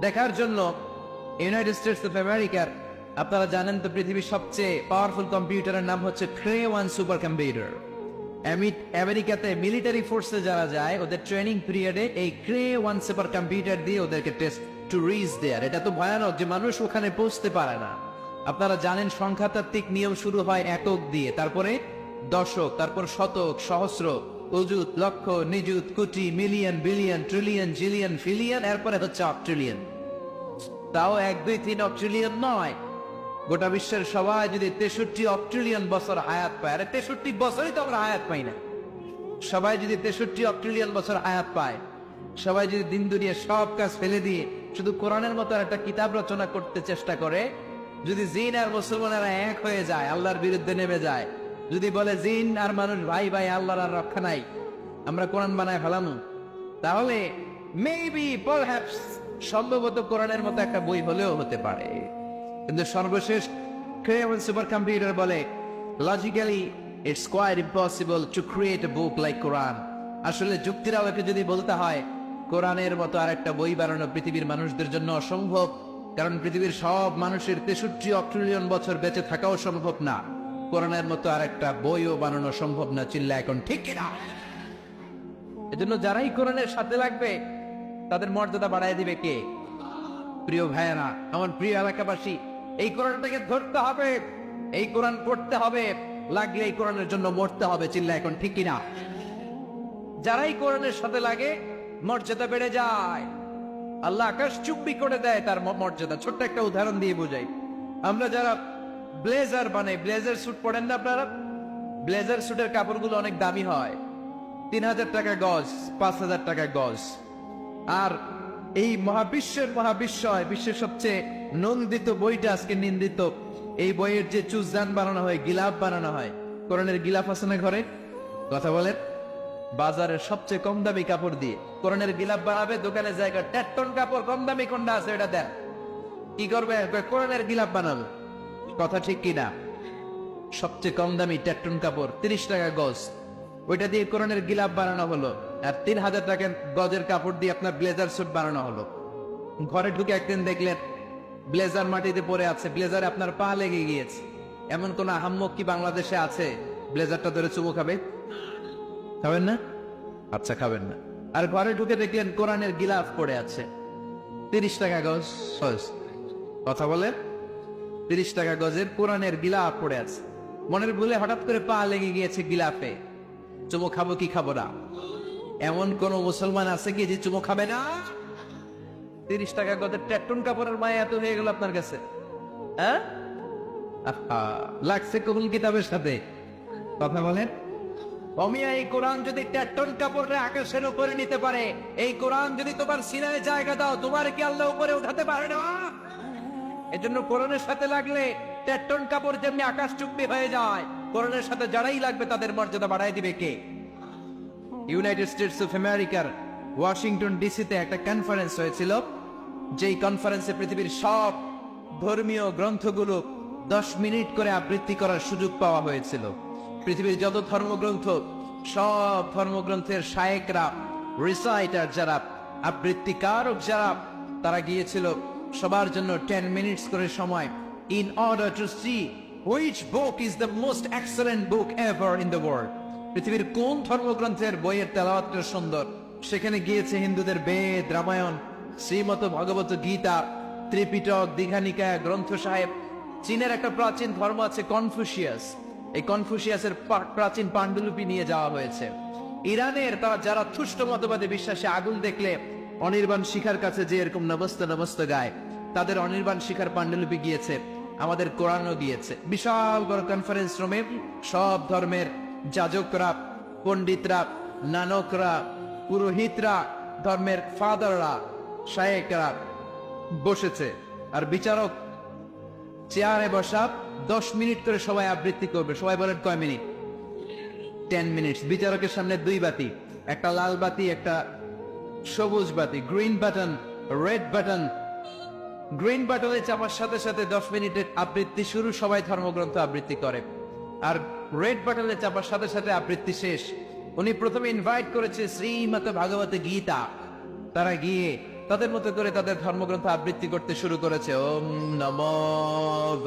দেখার জন্য ইউনাইটেড স্টেটস অফ আমেরিকার, আপনারা জানেন তো, পৃথিবীর সবচেয়ে পাওয়ারফুল কম্পিউটারের নাম হচ্ছে ক্রে 1 সুপার কম্পিউটার। আমেরিকাতে মিলিটারি ফোর্সে যারা যায়, ওদের ট্রেনিং পিরিয়ডে এই ক্রে 1 সুপার কম্পিউটার দিয়ে ওদেরকে টেস্ট টু রিচ দেয়ার। এটা তো ভয়ানক যে মানুষ ওখানে পৌঁছতে পারে না। আপনারা জানেন সংখ্যাতাত্ত্বিক নিয়ম শুরু হয় একক দিয়ে, তারপরে দশক, তারপর শতক, সহস্র, অযুত, লক্ষ, নিযুত, কোটি, million, billion, trillion, zillion, pillion, এরপরে হচ্ছে অক্ট্রিলিয়ন। তাও 1, 2, 3 অক্ট্রিলিয়ন নয়। গোটা বিশ্বের সবাই যদি 63 অক্ট্রিলিয়ন বছর হায়াত পায়, আরে 63 বছরই তো আমরা হায়াত পাই না। সবাই যদি 63 অক্ট্রিলিয়ন বছর হায়াত পায়, সবাই যদি দিন দুনিয়া সব কাজ ফেলে দিয়ে শুধু কোরআনের মতো একটা কিতাব রচনা করতে চেষ্টা করে, যদি জিন আর মুসলমানেরা এক হয়ে যায়, আল্লাহর বিরুদ্ধে নেমে যায়, যদি বলে জিন আর মানুষ ভাই ভাই, আল্লাহর আর রক্ষা নাই, আমরা কোরআন বানায় ফেলামু, তাহলে মেবি পারহ্যাপস সম্ভবত কোরআনের মতো একটা বই হলেও হতে পারে। কিন্তু সর্বশেষ সুপার কম্পিউটার বলে, logically it's quite impossible to create a book like Quran. আসলে যুক্তির আলোকে যদি বলতে হয়, কোরআনের মতো আর একটা বই বানানো পৃথিবীর মানুষদের জন্য অসম্ভব, কারণ পৃথিবীর সব মানুষের 63 অক্ট্রিলিয়ন বছর বেঁচে থাকাও সম্ভব না। কোরআনের মতো আর একটা বইও বানানো সম্ভব না। চিল্লা এখন ঠিক কিনা? এজন্য যারাই কোরআনের সাথে লাগবে তাদের মর্যাদা বাড়ায় দিবে কে? প্রিয় ভাইয়েরা, আমার প্রিয় এলাকাবাসী, এই কোরআনটাকে ধরতে হবে, এই কোরআন পড়তে হবে, লাগলে এই কোরআনের জন্য মরতে হবে। চিল্লা এখন ঠিক কিনা? যারাই কোরআনের সাথে লাগে মর্যাদা বেড়ে যায়, আল্লাহ আকাশ চুম্বি করে দেয় তার মর্যাদা। ছোট্ট একটা উদাহরণ দিয়ে বোঝাই। আমরা যারা ব্লেজার বানাই, ব্লেজার স্যুট পড়েন না আপনারা? ব্লেজার স্যুটের কাপড়গুলো অনেক দামি হয়, 3000 টাকা গজ, 5000 টাকা গজ। আর এই মহাবিশ্বয়, বিশ্বের সবচেয়ে নন্দিত বইটা আজকে নিন্দিত, এই বইয়ের যে চুজদান বানানো হয়, গিলাফ বানানো হয়, কোরআনের গিলাফ আছে না ঘরে? কথা বলেন। বাজারের সবচেয়ে কম দামি কাপড় দিয়ে কোরআনের গিলাফ বানাবে, দোকানে জায়গা 1.5 টন কাপড়, কম দামি কোনটা আছে এটা দেন। কি করবে? কোরআনের গিলাফ বানাবে। কথা ঠিক কিনা? সবচেয়ে কম দামি 1.5 টন কাপড়, 30 টাকা গজ, ওইটা দিয়ে কোরআনের গিলাফ বানানো হলো। আর 3000 টাকা গজের কাপড় দিয়ে আপনার ব্লেজার স্যুট বানানো হলো। ঘরে ঢুকে একদিন দেখলেন ব্লেজার মাটিতে পড়ে আছে, ব্লেজারে আপনার পা লেগে গিয়েছে। এমন কোন আহাম্মক কি বাংলাদেশে আছে ব্লেজারটা ধরে চুমু খাবে? খাবেন না? আচ্ছা, খাবেন না। আর ঘরে ঢুকে দেখলেন কোরআনের গিলাফ পড়ে আছে, 30 টাকা গজ। কথা বলেন, 30 টাকা গজের কোরআনের গিলাফ পড়ে আছে। মনের ভুলে হঠাৎ করে পা লেগে গিয়েছে গিলাফে, চুমু খাবো কি খাবো না? এমন কোন মুসলমান আছে কি যে চুমু খাবে না? 30 টাকা গজের 1.5 টন কাপড়ের মায়া এত হয়ে গেল আপনার কাছে, হ্যাঁ? লাগছে কোন কিতাবের সাথে? কথা বলেন। অমিয়া, এই কোরআন যদি 1.5 টন কাপড়ে আকাশের উপরে নিতে পারে, এই কোরআন যদি তোমার সিনায় জায়গা দাও, তোমার কি আল্লাহ উপরে উঠাতে পারে না? এজন্য কোরআনের সাথে লাগলে 1.5 টন কাপড় যেমনি আকাশ চুম্বি হয়ে যায়, কোরআনের সাথে যারাই লাগবে তাদের মর্যাদা বাড়ায় দিবে কে? ইউনাইটেড স্টেটস অফ আমেরিকার ওয়াশিংটন ডিসিতে একটা কনফারেন্স হয়েছিল। যেই কনফারেন্সে পৃথিবীর সব ধর্মীয় গ্রন্থগুলো 10 মিনিট করে আবৃত্তি করার সুযোগ পাওয়া হয়েছিল। পৃথিবীর যত ধর্মগ্রন্থ, সব ধর্মগ্রন্থের শায়েকরা, রিসাইটার যারা, আবৃত্তিকারক যারা, তারা গিয়েছিল সবার জন্য 10 মিনিটস করে সময়, in order to see which book is the most excellent book ever in the world. পৃথিবীর কোন ধর্মগ্রন্থের বইয়ের তেলাওয়াতটা সুন্দর। সেখানে গিয়েছে হিন্দুদের বেদ, রামায়ণ, শ্রীমত ভগবত গীতা, ত্রিপিটক, দীঘানিকায়, গ্রন্থ সাহেব। চীনের একটা প্রাচীন ধর্ম আছে কনফুসিয়াস, এই কনফুসিয়াসের প্রাচীন পাণ্ডুলিপি নিয়ে যাওয়া হয়েছে। ইরানের তারা যারা তুষ্ট মতবাদে বিশ্বাসে আগুন দেখলে অনির্বাণ শিখার কাছে যে এরকম নমস্ত নমস্ত গায়, তাদের অনির্বাণ শিখার পাণ্ডুলিপি গিয়েছে, আমাদের কোরআনও গিয়েছে। বিশাল বড় কনফারেন্স রুমে সব ধর্মের যাজকরা, পণ্ডিতরা, নানকরা, পুরোহিতরা, ধর্মের ফাদাররা, শায়েকরা বসেছে। আর বিচারক চেয়ারে বসা, 10 মিনিট করে সবাই আবৃত্তি করবে। সবাই বলেন কয় মিনিট? 10 মিনিটস। বিচারকের সামনে 2 বাতি, একটা লাল বাতি, একটা সবুজ বাতি, green button, red button. Green বাটনে চাপার সাথে সাথে 10 মিনিটের আবৃত্তি শুরু, সবাই ধর্মগ্রন্থ আবৃত্তি করে। আর রেড বাটনে চাপার সাথে সাথে আবৃত্তি শেষ। উনি প্রথমে ইনভাইট করেছে শ্রীমত ভাগবত গীতা, তারা গিয়ে তাদের মতো করে তাদের ধর্মগ্রন্থ আবৃত্তি করতে শুরু করেছে। ওম নমো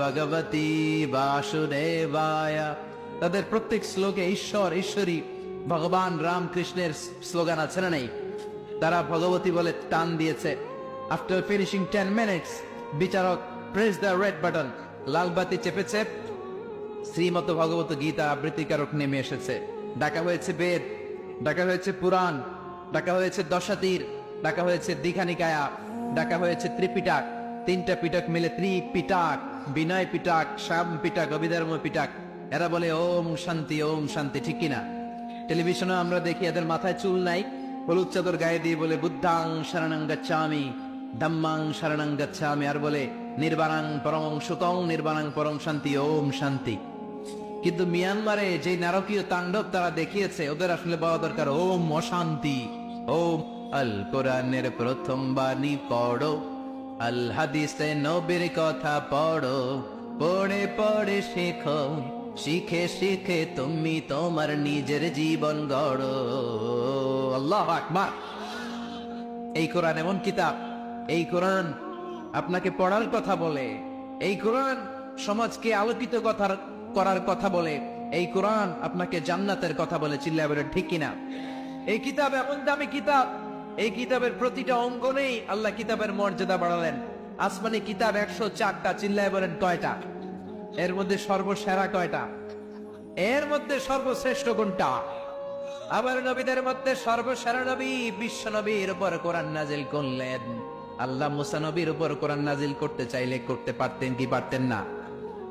ভগবতী বাসুদেবায়। তাদের প্রত্যেক শ্লোকে ঈশ্বর, ঈশ্বরী, ভগবান রাম কৃষ্ণের স্লোগান আছে না নেই? তারা ভগবতী বলে টান দিয়েছে। আফটার ফিনিশিং 10 মিনিটস, বিচারক প্রেস দ্য রেড বাটন, লাল বাতি চেপেছে, শ্রীমত ভগবত গীতা আবৃত্তিকারক নেমে এসেছে। ডাকা হয়েছে বেদ, ডাকা হয়েছে পুরাণ, ডাকা হয়েছে দশাতীর, ডাকা হয়েছে দীঘানিকায়া, ডাকা হয়েছে ত্রিপিটাক। 3টা পিটক মিলে ত্রিপিটাক, বিনয় পিটাক, শ্যাম পিটাক, অভিধর্ম পিটাক। এরা বলে ওম শান্তি, ওম শান্তি, ঠিক কিনা? টেলিভিশনে আমরা দেখি এদের মাথায় চুল নাই, হলুদ চাদর গায়ে দিয়ে বলে বুদ্ধাং শরণং গচ্ছামি, ধম্মাং শরণং গচ্ছামি, আর বলে নির্বাণাং পরমং সুতং, নির্বাণাং পরম শান্তি, ওম শান্তি। কিন্তু মিয়ানমারে যে নারকীয় তাণ্ডব তারা দেখিয়েছে, ওদের আসলে বলা দরকার ওম অশান্তি। ওম আল কোরআনের প্রথম বাণী পড়ো, আল হাদিসে নবীর কথা পড়ো, পড়ে পড়ে শেখো, শিখে শিখে তুমি তোমার নিজের জীবন গড়ো। আল্লাহু আকবার। এই কোরআন এমন কিতাব, এই কোরআন আপনাকে পড়ার কথা বলে, এই কোরআন সমাজকে আলোকিত করার কথা বলে, এই কোরআন আপনাকে জান্নাতের কথা বলে। চিল্লায় বলে ঠিক কিনা? এই কিতাব এমন দামি কিতাব, এই কিতাবের প্রতিটা অঙ্গনেই আল্লাহ কিতাবের মর্যাদা বাড়ালেন। আসমানি কিতাব 104টা, চিল্লায় বলেন কয়টা? এর মধ্যে সর্বসেরা কয়টা? এর মধ্যে সর্বশ্রেষ্ঠ কোনটা? আবার নবীদের মধ্যে সর্বসেরা নবী বিশ্ব নবীর উপর কোরআন নাজিল করলেন। আল্লাহ মুসা নবীর উপর কোরআন নাজিল করতে চাইলে করতে পারতেন কি পারতেন না?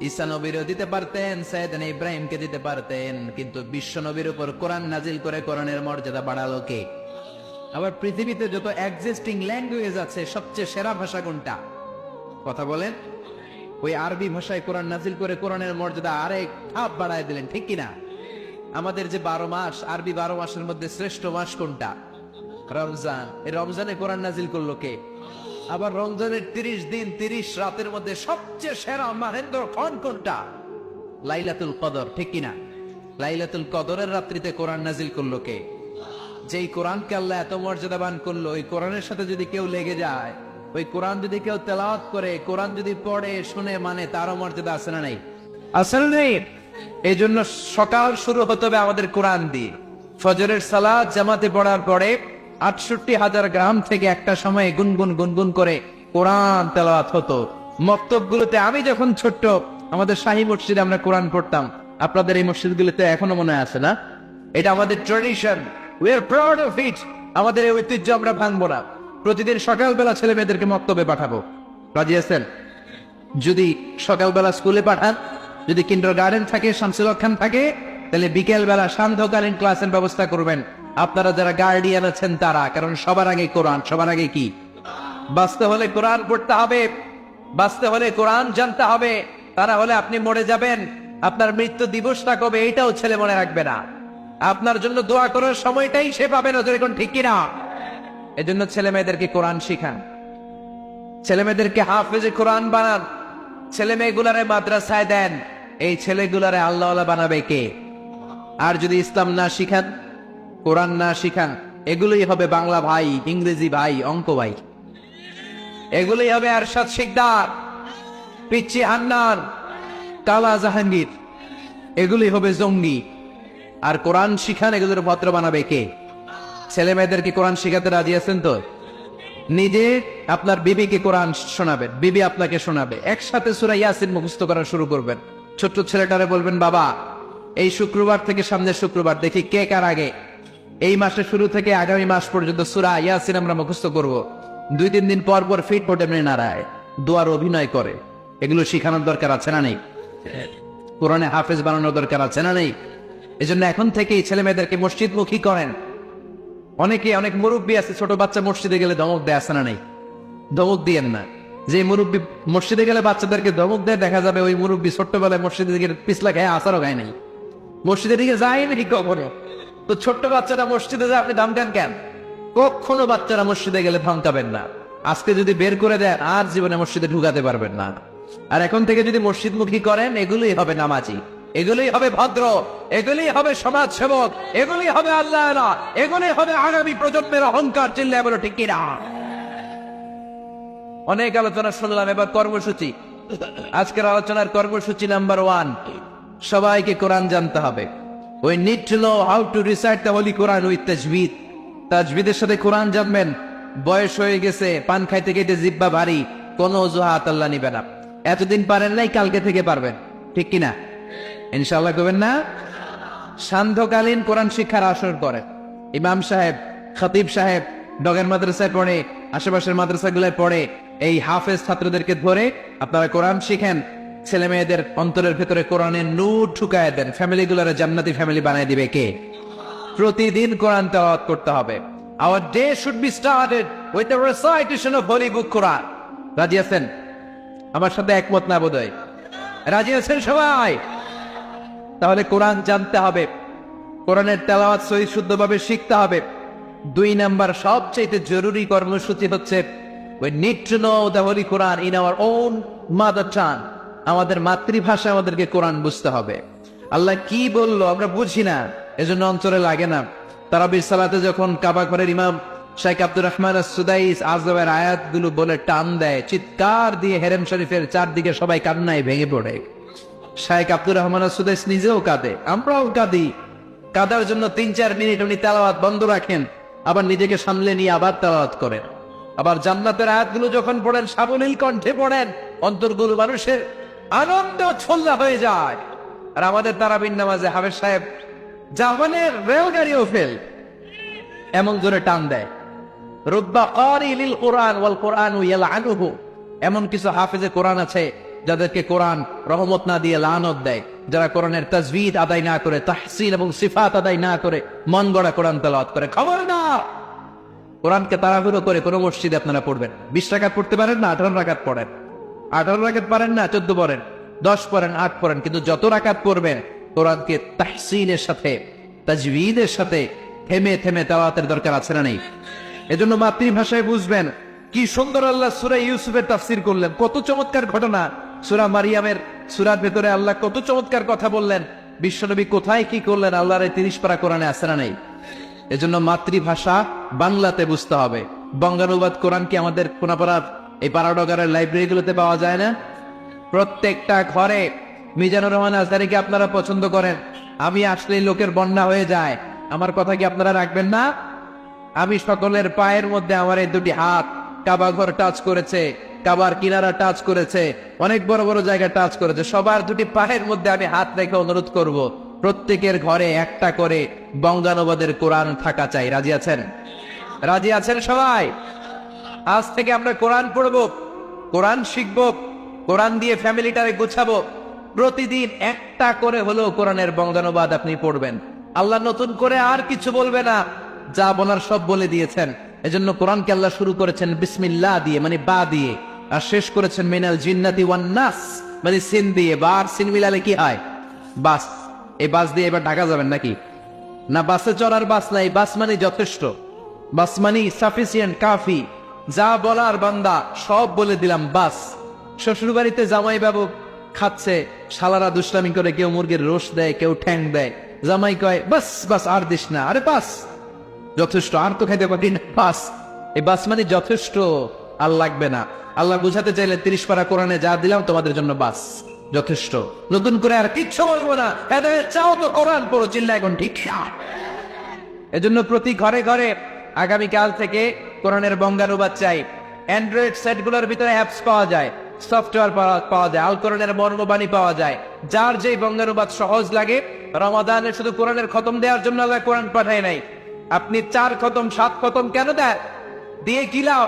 ঈসা নবীরও দিতে পারতেন, সাইয়েদনা ইব্রাহিমকে দিতে পারতেন, কিন্তু বিশ্ব নবীর উপর কোরআন নাজিল করে কোরআনের মর্যাদা বাড়ালো কে? আবার পৃথিবীতে যত এক্সিস্টিং ল্যাঙ্গুয়েজ আছে, সবচেয়ে সেরা ভাষা কোনটা? কথা বলেন। ওই আরবি ভাষায় কোরআন নাজিল করে কোরআনের মর্যাদা আরেক ধাপ বাড়ায় দিলেন, ঠিক কিনা? আমাদের যে 12 মাস, আরবি 12 মাসের মধ্যে শ্রেষ্ঠ মাস কোনটা? রমজান। এই রমজানে কোরআন নাজিল করলো কে? আবার রমজানের 30 দিন 30 রাতের মধ্যে সবচেয়ে সেরা মাহেন্দ্র ক্ষণ কোনটা? লাইলাতুল কদর, ঠিক কিনা? লাইলাতুল কদরের রাত্রিতে কোরআন নাজিল করলো কে? যেই কোরআনকে আল্লাহ এত মর্যাদাবান করলো, ওই কোরআনের সাথে যদি কেউ লেগে যায়, ওই কোরআন যদি কেউ তেলাওয়াত করে, কোরআন যদি পড়ে শুনে মানে, তারও মর্যাদা আছে না নাই? আসলে নেই। এই জন্য সকাল শুরু হতে হবে আমাদের কোরআন দিয়ে। ফজরের সালাত জামাতে পড়ার পরে 68,000 গ্রাম থেকে একটা সময় গুনগুন গুনগুন করে কোরআন তেলাওয়াত হতো। মক্তবগুলোতে আমি যখন ছোট্ট, আমাদের শাহী মসজিদে আমরা কোরআন পড়তাম। আপনাদের এই মসজিদগুলোতে এখনো মনে আছে না? এটা আমাদের tradition, we are proud of it. আমাদের এই ঐতিহ্য আমরা ভাঙবো না। প্রতিদিন সকালবেলা ছেলে মেয়েদেরকে মক্তবে পাঠাবো। রাজি আছেন? যদি সকালবেলা স্কুলে পাঠান, যদি কিন্ডারগার্টেন থাকে, শামসুল হক খান থাকে, তাহলে বিকেল বেলা সান্ধ্যকালীন ক্লাসের ব্যবস্থা করবেন আপনারা যারা গার্ডিয়ান আছেন তারা। কারণ সবার আগে কোরআন, সবার আগে কি? বাঁচতে হলে কোরআন পড়তে হবে, বাঁচতে হলে কোরআন জানতে হবে। তা না হলে আপনি মরে যাবেন, আপনার মৃত্যু দিবসটা কবে এইটাও ছেলে মনে রাখবে না। আপনার জন্য দোয়া করার সময়টাই সে পাবে না, যেরকম ঠিক কিনা? এজন্য ছেলে মেয়েদেরকে কোরআন শিখান। ছেলে মেয়েদেরকে হাফেজে কোরআন বানান, ছেলে মেয়েগুলারে মাদ্রাসায় দেন। এই ছেলেগুলারে আল্লাহওয়ালা বানাবে কে? আর যদি ইসলাম না শিখান, কোরআন না শিখান, এগুলোই হবে বাংলা ভাই, ইংরেজি ভাই, অঙ্ক ভাই, এগুলোই হবে আরশাদ শিকদার, পিচ্চি হান্নান, কালা জাহাঙ্গীর, এগুলি হবে জঙ্গি। আর কোরআন শিখান, এগুলোর ভদ্র বানাবে কে? ছেলে মেয়েদেরকে কোরআন শিখাতে রাজি আছেন তো? নিজে আপনার বিবিকে কোরআন শোনাবেন, বিবি আপনাকে শোনাবে, একসাথে সূরা ইয়াসিন মুখস্থ করা শুরু করবেন। ছোট্ট ছেলেটারে বলবেন, বাবা এই শুক্রবার থেকে সামনের শুক্রবার দেখি কে কার আগে এই মাসের শুরু থেকে আগামী মাস পর্যন্ত সূরা ইয়াসিন আমরা মুখস্থ করব। 2-3 দিন পর পর ফিট ফোটে এমনি নাড়ায়, দোয়ার অভিনয় করে। এগুলো শিখানোর দরকার আছে না নেই? কোরআনে হাফেজ বানানোর দরকার আছে না নেই? এজন্য এখন থেকেই ছেলে মেয়েদেরকে মসজিদমুখী করেন। অনেক মুরব্বী আছে, ছোট বাচ্চা মসজিদে গেলে ধমক দেয়, আছে না নেই? ধমক দিয়েন না। যে মুরব্বী মসজিদে গেলে বাচ্চাদেরকে ধমক দেয়, দেখা যাবে ওই মুরব্বী ছোট্টবেলায় মসজিদে দিকে পিছলা খায়, আসারও খায় নাই, মসজিদের দিকে যায়নি কখনো। তো ছোট্ট বাচ্চারা মসজিদে যায়, আপনি ধমকান কেন? কখনো বাচ্চারা মসজিদে গেলে ধমকাবেন না। আজকে যদি বের করে দেন, আর জীবনে মসজিদে ঢুকাতে পারবেন না। আর এখন থেকে যদি মসজিদমুখী করেন, এগুলোই হবে নামাজি, এগুলোই হবে ভদ্র, এগুলোই হবে সমাজ সেবক, এগুলোই হবে আল্লাহ, এগুলোই হবে আগামী প্রজন্মের অহংকার। চিল্লায় বলো ঠিক কিনা? অনেক আলোচনা শুনলাম, এবার কর্মসূচি। আজকের আলোচনার কর্মসূচি নাম্বার 1, সবাইকে কোরআন জানতে হবে। We need to know how to recite the Holy Quran with tajweed. তাজবিদের সাথে কোরআন জানবেন। বয়স হয়ে গেছে, পান খাইতে খাইতে জিহ্বা ভারী, কোনো অজুহাত আল্লাহ নিবে না। এতদিন পারেন নাই, কালকে থেকে পারবেন, ঠিক কিনা? ইনশাআল্লাহ করবেন না? সান্ধ্যকালীন কোরআন শিক্ষার আসর করেন। ইমাম সাহেব, খতিব সাহেব ডগের মাদ্রাসায় পড়ে, আশেপাশের মাদ্রাসাগুলোয় পড়ে, এই হাফেজ ছাত্রদেরকে ধরে আপনারা কোরআন শিখেন। ছেলে মেয়েদের অন্তরের ভেতরে কোরআনের নূর ঢুকায় দেন। ফ্যামিলিগুলোরে জান্নাতি ফ্যামিলি বানায় দিবে কে? প্রতিদিন কোরআন তেলাওয়াত করতে হবে। Our day should be started with the recitation of Holy Book Quran. রাজি আছেন? আমার সাথে একমত না বোধহয়? রাজি আছেন সবাই? তাহলে কোরআন জানতে হবে, কোরআনের তেলাওয়াত সহি শুদ্ধভাবে শিখতে হবে। 2 নাম্বার সবচেয়ে জরুরি কর্মসূচি হচ্ছে we need to know the Holy Quran in our own mother tongue. আমাদের মাতৃভাষা আমাদেরকে কোরআন বুঝতে হবে। আল্লাহ কি বললো আমরা বুঝি না, এজন্য অন্তরে লাগে না। তারাবির সালাতে যখন কাবা ঘরের ইমাম শেখ আব্দুর রহমান আস-সুদাইস আযমের আয়াতগুলো বলে টান দেয়, চিৎকার দিয়ে হেরেম শরীফের চারদিকে সবাই কান্নায় ভেঙে পড়ে। শেখ আব্দুর রহমান আস-সুদাইস নিজেও কাঁদে, আমরাও কাঁদি। কাঁদার জন্য 3-4 মিনিট উনি তেলাওয়াত বন্ধ রাখেন, আবার নিজেকে সামলে নিয়ে আবার তেলাওয়াত করেন। আবার জান্নাতের আয়াতগুলো যখন পড়েন, সাবলীল কণ্ঠে পড়েন, অন্তরগুলো মানুষের আনন্দ ছল্লা হয়ে যায়। আর আমাদের তারাবির নামাজে হাফেজ সাহেব জাহানের রেলগাড়িও ফেল, এমন জোরে টান দেয়। রুব্বা ক্বারিলিল কুরআন ওয়াল কুরআনু ইয়ালআনুহু। এমন কিছু হাফেজে কোরআন আছে যাদেরকে কোরআন রহমত না দিয়ে লানত দেয়, যারা কোরআনের তাজবিদ আদায় না করে, তাহসিন এবং সিফাত আদায় না করে মন গড়া কোরআন তেলাওয়াত করে। খবর না, কোরআনকে তাড়াহুড়ো করে কোন মসজিদে আপনারা পড়বেন। 20 রাকাত পড়তে পারেন না, 18 রাকাত পড়েন। 18 রাকাত পারেন না, 14 পড়েন, 10 পড়েন, 8 পড়েন, কিন্তু যত রাকাত পড়বেন কোরআনকে তাহসিনের সাথে, তাজবিদের সাথে থেমে থেমে তেলাওয়াতের দরকার আছে না নেই? এজন্য মাতৃভাষায় বুঝবেন। কি সুন্দর আল্লাহ সূরা ইউসুফের তাফসীর করলেন, কত চমৎকার ঘটনা। সূরা মারিয়ামের সূরার ভেতরে আল্লাহ কত চমৎকার কথা বললেন। বিশ্বনবী কোথায় কি করলেন, আল্লাহর এই 30 পারা কোরআনে আছে না নেই? এজন্য মাতৃভাষা বাংলাতে বুঝতে হবে। বঙ্গানুবাদ কোরআন কি আমাদের কোনাপাড়ার এই পাড়াডগারের লাইব্রেরিগুলোতে পাওয়া যায় না? প্রত্যেকটা ঘরে। মিজানুর রহমান আজহারীকে আপনারা পছন্দ করেন, আমি আসলেই লোকের বন্যা হয়ে যায়। আমার কথা কি আপনারা রাখবেন না? আমি সকলের পায়ের মধ্যে আমার এই 2টি হাত কাবা ঘর টাচ করেছে, কাবার কিনারা টাচ করেছে, অনেক বড় বড় জায়গা টাচ করেছে। সবার 2টি পায়ের মধ্যে আমি হাত রেখে অনুরোধ করব, প্রত্যেকের ঘরে একটা করে বঙ্গানুবাদের কোরআন থাকা চাই। রাজি আছেন? রাজি আছেন সবাই? আজ থেকে আমরা কোরআন পড়বো, কোরআন শিখবো, কোরআন দিয়ে ফ্যামিলিটারে গুছাবো। প্রতিদিন একটা করে হলেও কোরআনের বঙ্গানুবাদ আপনি পড়বেন। আল্লাহ নতুন করে আর কিছু বলবে না, যা বলার সব বলে দিয়েছেন। এজন্য কোরআনকে আল্লাহ শুরু করেছেন বিসমিল্লাহ দিয়ে, মানে বা দিয়ে, আর শেষ করেছেন মিনাল জিন্নাতি ওয়ান নাস, মানে সিন দিয়ে। বা আর সিন মিলালে কি হয়? বাস। এই বাস দিয়ে এবার ঢাকা যাবেন নাকি? না, বাসে চড়ার বাস নাই, বাস মানে যথেষ্ট, বাস মানে সাফিসিয়েন্ট, কাফি। যা বলার বান্দা সব বলে দিলাম, বাস। শ্বশুর বাড়িতে জামাই বাবু খাচ্ছে, শালারা দুষ্টামি করে, কেউ মুরগির রোস দেয়, কেউ ঠ্যাং দেয়। জামাই কয় বাস বাস, আর দিস না, আরে বাস, যথেষ্ট, আর তো খাইতে পারি না, বাস। এই বাস মানে যথেষ্ট, আর লাগবে না। আল্লাহ বুঝাতে চাইলে 30 পারা কোরআনে যা দিলাম তোমাদের জন্য বাস, যথেষ্ট, নতুন করে আর কিচ্ছু বলবো না। চাও তো কোরআন পড়ো, চিল্লা এখন ঠিক। এজন্য প্রতি ঘরে ঘরে আগামীকাল থেকে কোরআনের বঙ্গানুবাদ চাই। অ্যান্ড্রয়েড সেটগুলোর ভিতরে অ্যাপস পাওয়া যায়, সফটওয়্যার পাওয়া যায়, আল কোরআনের মর্মবাণী পাওয়া যায়। যার যেই বঙ্গানুবাদ সহজ লাগে, রমাদানে শুধু কোরআনের খতম দেওয়ার জন্য আল্লাহ কোরআন পাঠায় নাই। আপনি 4 খতম 7 খতম কেন দেয়? দিয়ে কি লাভ?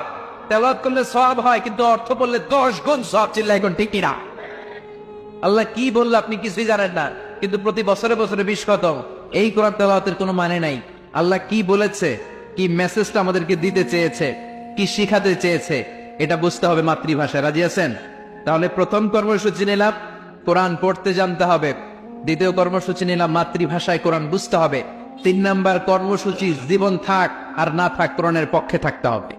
তেলাওয়াত করলে সওয়াব হয়, কিন্তু অর্থ বললে 10 গুণ সওয়াব, চিল্লা এখন ঠিক কিনা? আল্লাহ কি বললো আপনি কিছুই জানেন না, কিন্তু প্রতি বছরে বছরে 20 খতম। এই কোরআন তেলাওয়াতের কোনো মানে নাই। আল্লাহ কি বলেছে, কি মেসেজটা আমাদেরকে দিতে চেয়েছে, কি শিখাতে চেয়েছে, এটা বুঝতে হবে মাতৃভাষায়। রাজি আছেন? তাহলে প্রথম কর্মসূচি নিলাম কোরআন পড়তে জানতে হবে। দ্বিতীয় কর্মসূচি নিলাম মাতৃভাষায় কোরআন বুঝতে হবে। 3 নাম্বার কর্মসূচি, জীবন থাক আর না থাক কোরআনের পক্ষে থাকতে হবে,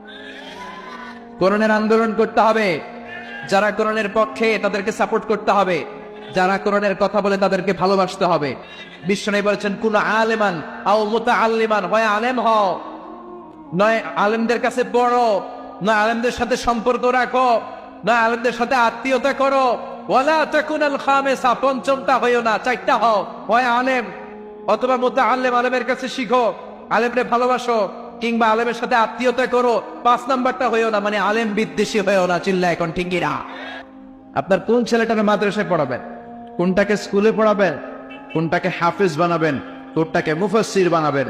কোরআনের আন্দোলন করতে হবে। যারা কোরআনের পক্ষে তাদেরকে সাপোর্ট করতে হবে, যারা কোরআনের কথা বলে তাদেরকে ভালোবাসতে হবে। বিশ্বনবী বলেছেন কুন আলেমান আও মুতাআল্লিমান, হয় আলেম হও, নয় আলেমদের কাছে পড়ো, নয় আলেমদের সাথে সম্পর্ক রাখো, নয় আলেমদের সাথে আত্মীয়তা করো। ওয়ালা তাকুনাল খামিসা, পঞ্চমটা হইও না, 4টা হও, হয় আলেম অথবা মুতাআল্লিম, আলেমের কাছে শিখো, আলেমরে ভালোবাসো, কিংবা আলেমের সাথে আত্মীয়তা করো। 5 নাম্বারটা হইও না, মানে আলেম বিদ্বেষী হইও না, চিল্লা এখন ঠিক কিনা? আপনার কোন ছেলেটাকে মাদ্রাসায় পড়াবেন, কোনটাকে স্কুলে পড়াবেন, কোনটাকে হাফেজ বানাবেন, কোনটাকে মুফাসসির বানাবেন,